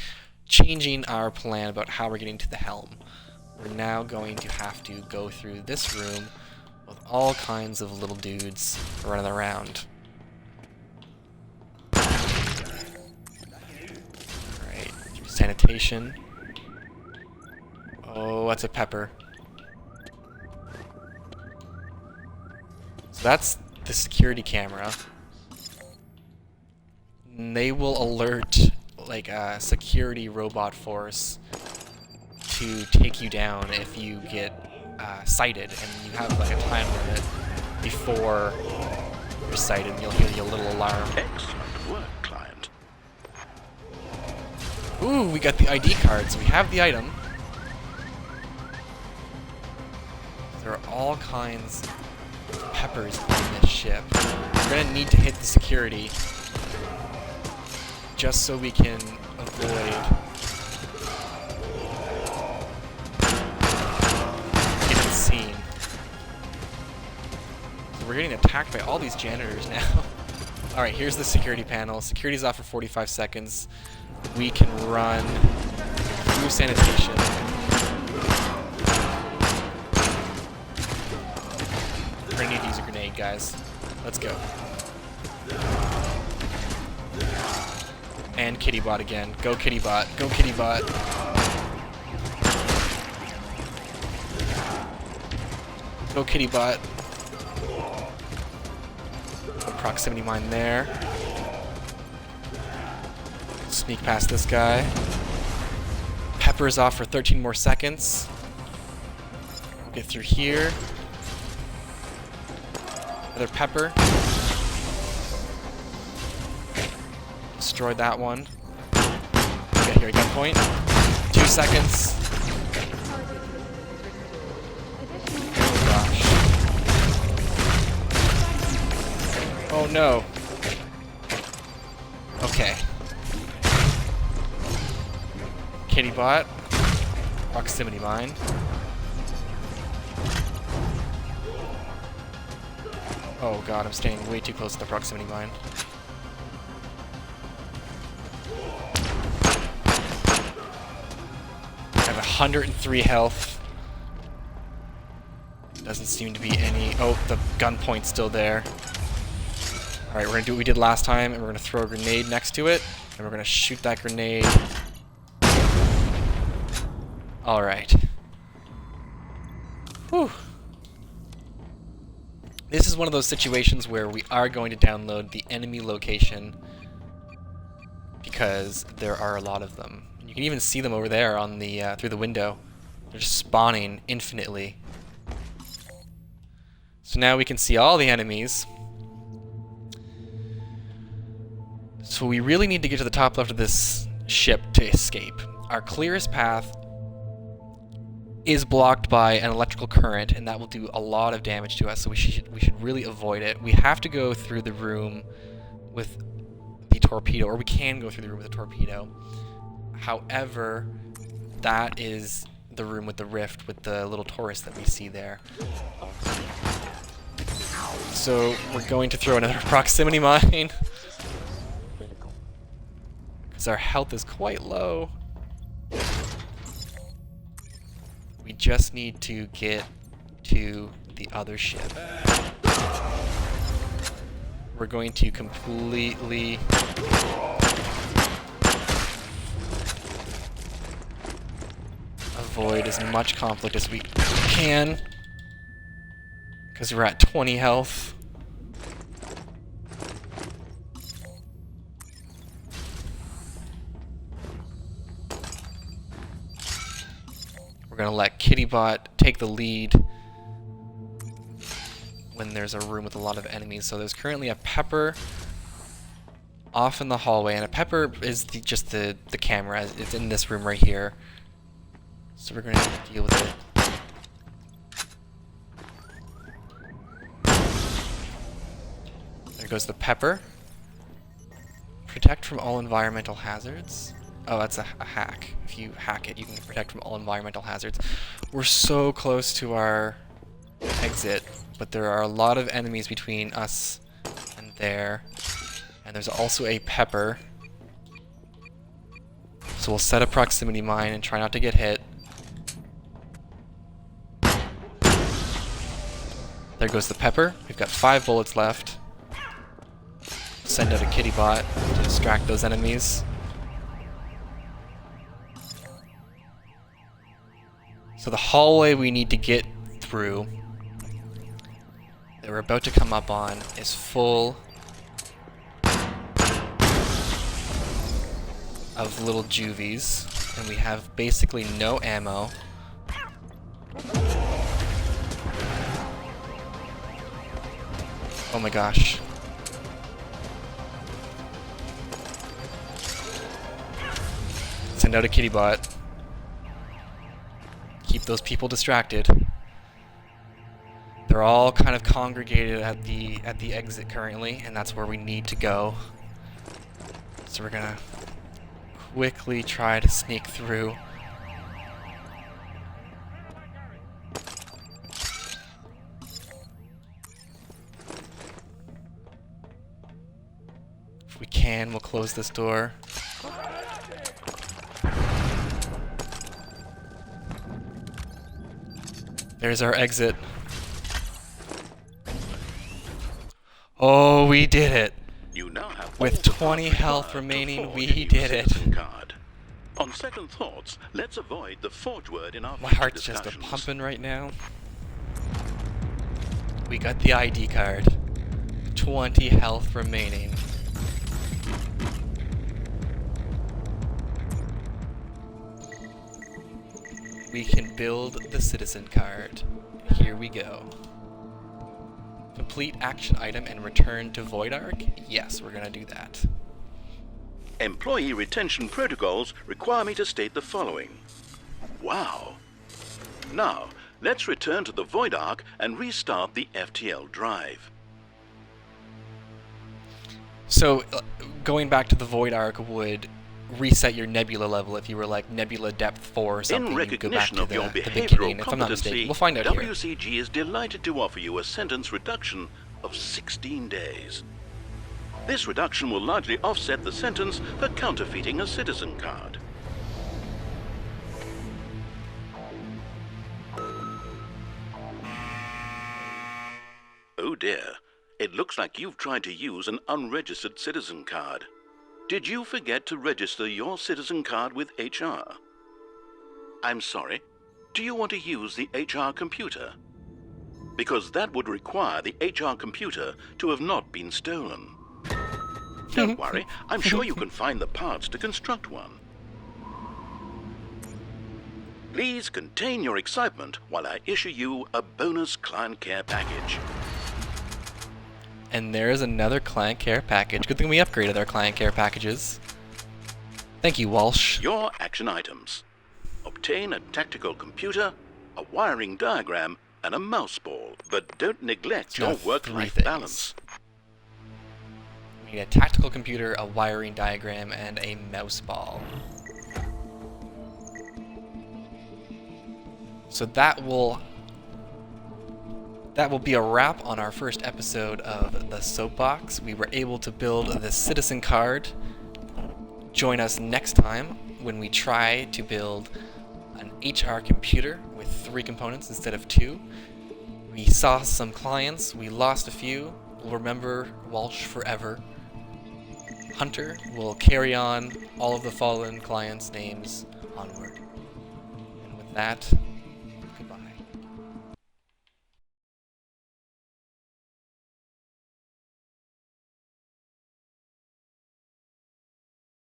changing our plan about how we're getting to the helm. We're now going to have to go through this room with all kinds of little dudes running around. Sanitation. Oh, that's a pepper. So that's the security camera. And they will alert like a security robot force to take you down if you get sighted, and you have like a time limit before you're sighted, and you'll hear the little alarm. Excellent work, client. Ooh, we got the ID card, so we have the item. There are all kinds of peppers on this ship. We're gonna need to hit the security just so we can avoid getting seen. So we're getting attacked by all these janitors now. Alright, here's the security panel. Security's off for 45 seconds. We can run through sanitation. We're gonna need to use a grenade, guys. Let's go. And Kittybot again. Go Kittybot. Go Kittybot. Go Kittybot. Proximity mine there. Sneak past this guy. Pepper's off for 13 more seconds. We'll get through here. Another pepper. Destroyed that one. Get here at gunpoint. 2 seconds. Oh gosh. Oh no. Okay. Kittybot. Proximity mine. Oh god, I'm staying way too close to the proximity mine. I have 103 health. Doesn't seem to be any... Oh, the gun point's still there. Alright, we're gonna do what we did last time, and we're gonna throw a grenade next to it, and we're gonna shoot that grenade. Alright. Whew. This is one of those situations where we are going to download the enemy location because there are a lot of them. You can even see them over there on the through the window. They're just spawning infinitely. So now we can see all the enemies. So we really need to get to the top left of this ship to escape. Our clearest path is blocked by an electrical current, and that will do a lot of damage to us, so we should really avoid it. We have to go through the room with the torpedo, or we can go through the room with the torpedo. However, that is the room with the rift with the little tourist that we see there. So we're going to throw another proximity mine because our health is quite low. We just need to get to the other ship. We're going to completely avoid as much conflict as we can, because we're at 20 health. We're gonna let Kittybot take the lead when there's a room with a lot of enemies. So there's currently a pepper off in the hallway, and a pepper is just the camera. It's in this room right here. So we're going to have to deal with it. There goes the pepper. Protect from all environmental hazards. Oh, that's a hack. If you hack it, you can protect from all environmental hazards. We're so close to our exit, but there are a lot of enemies between us and there. And there's also a pepper. So we'll set a proximity mine and try not to get hit. There goes the pepper. We've got 5 bullets left. Send out a Kittybot to distract those enemies. So the hallway we need to get through, that we're about to come up on, is full of little juvies, and we have basically no ammo. Oh my gosh. Send out a Kittybot. Keep those people distracted. They're all kind of congregated at the exit currently, and that's where we need to go. So we're gonna quickly try to sneak through. If we can, we'll close this door. There's our exit. Oh, we did it! You now have With 20 health remaining, we did it. Card. On second thoughts, let's avoid the forge word in our My heart's just a pumping right now. We got the ID card. 20 health remaining. We can build the citizen card. Here we go. Complete action item and return to Void Ark? Yes, we're gonna do that. Employee retention protocols require me to state the following. Wow. Now, let's return to the Void Ark and restart the FTL drive. So, going back to the Void Ark would reset your Nebula level if you were like Nebula Depth 4 or something. In recognition of your the behavioral beginning, if I'm not mistaken. competency, We'll find out here. WCG is delighted to offer you a sentence reduction of 16 days. This reduction will largely offset the sentence for counterfeiting a citizen card. Oh dear, it looks like you've tried to use an unregistered citizen card. Did you forget to register your citizen card with HR? I'm sorry, do you want to use the HR computer? Because that would require the HR computer to have not been stolen. Don't worry, I'm sure you can find the parts to construct one. Please contain your excitement while I issue you a bonus client care package. And there's another client care package. Good thing we upgraded our client care packages. Thank you, Walsh. Your action items. Obtain a tactical computer, a wiring diagram, and a mouse ball. But don't neglect your work-life balance. We need a tactical computer, a wiring diagram, and a mouse ball. So that will be a wrap on our first episode of the Soapbox. We were able to build the citizen card Join us next time when we try to build an HR computer with 3 components instead of 2. We saw some clients, we lost a few. We'll remember Walsh forever. Hunter will carry on all of the fallen clients' names onward. And with that,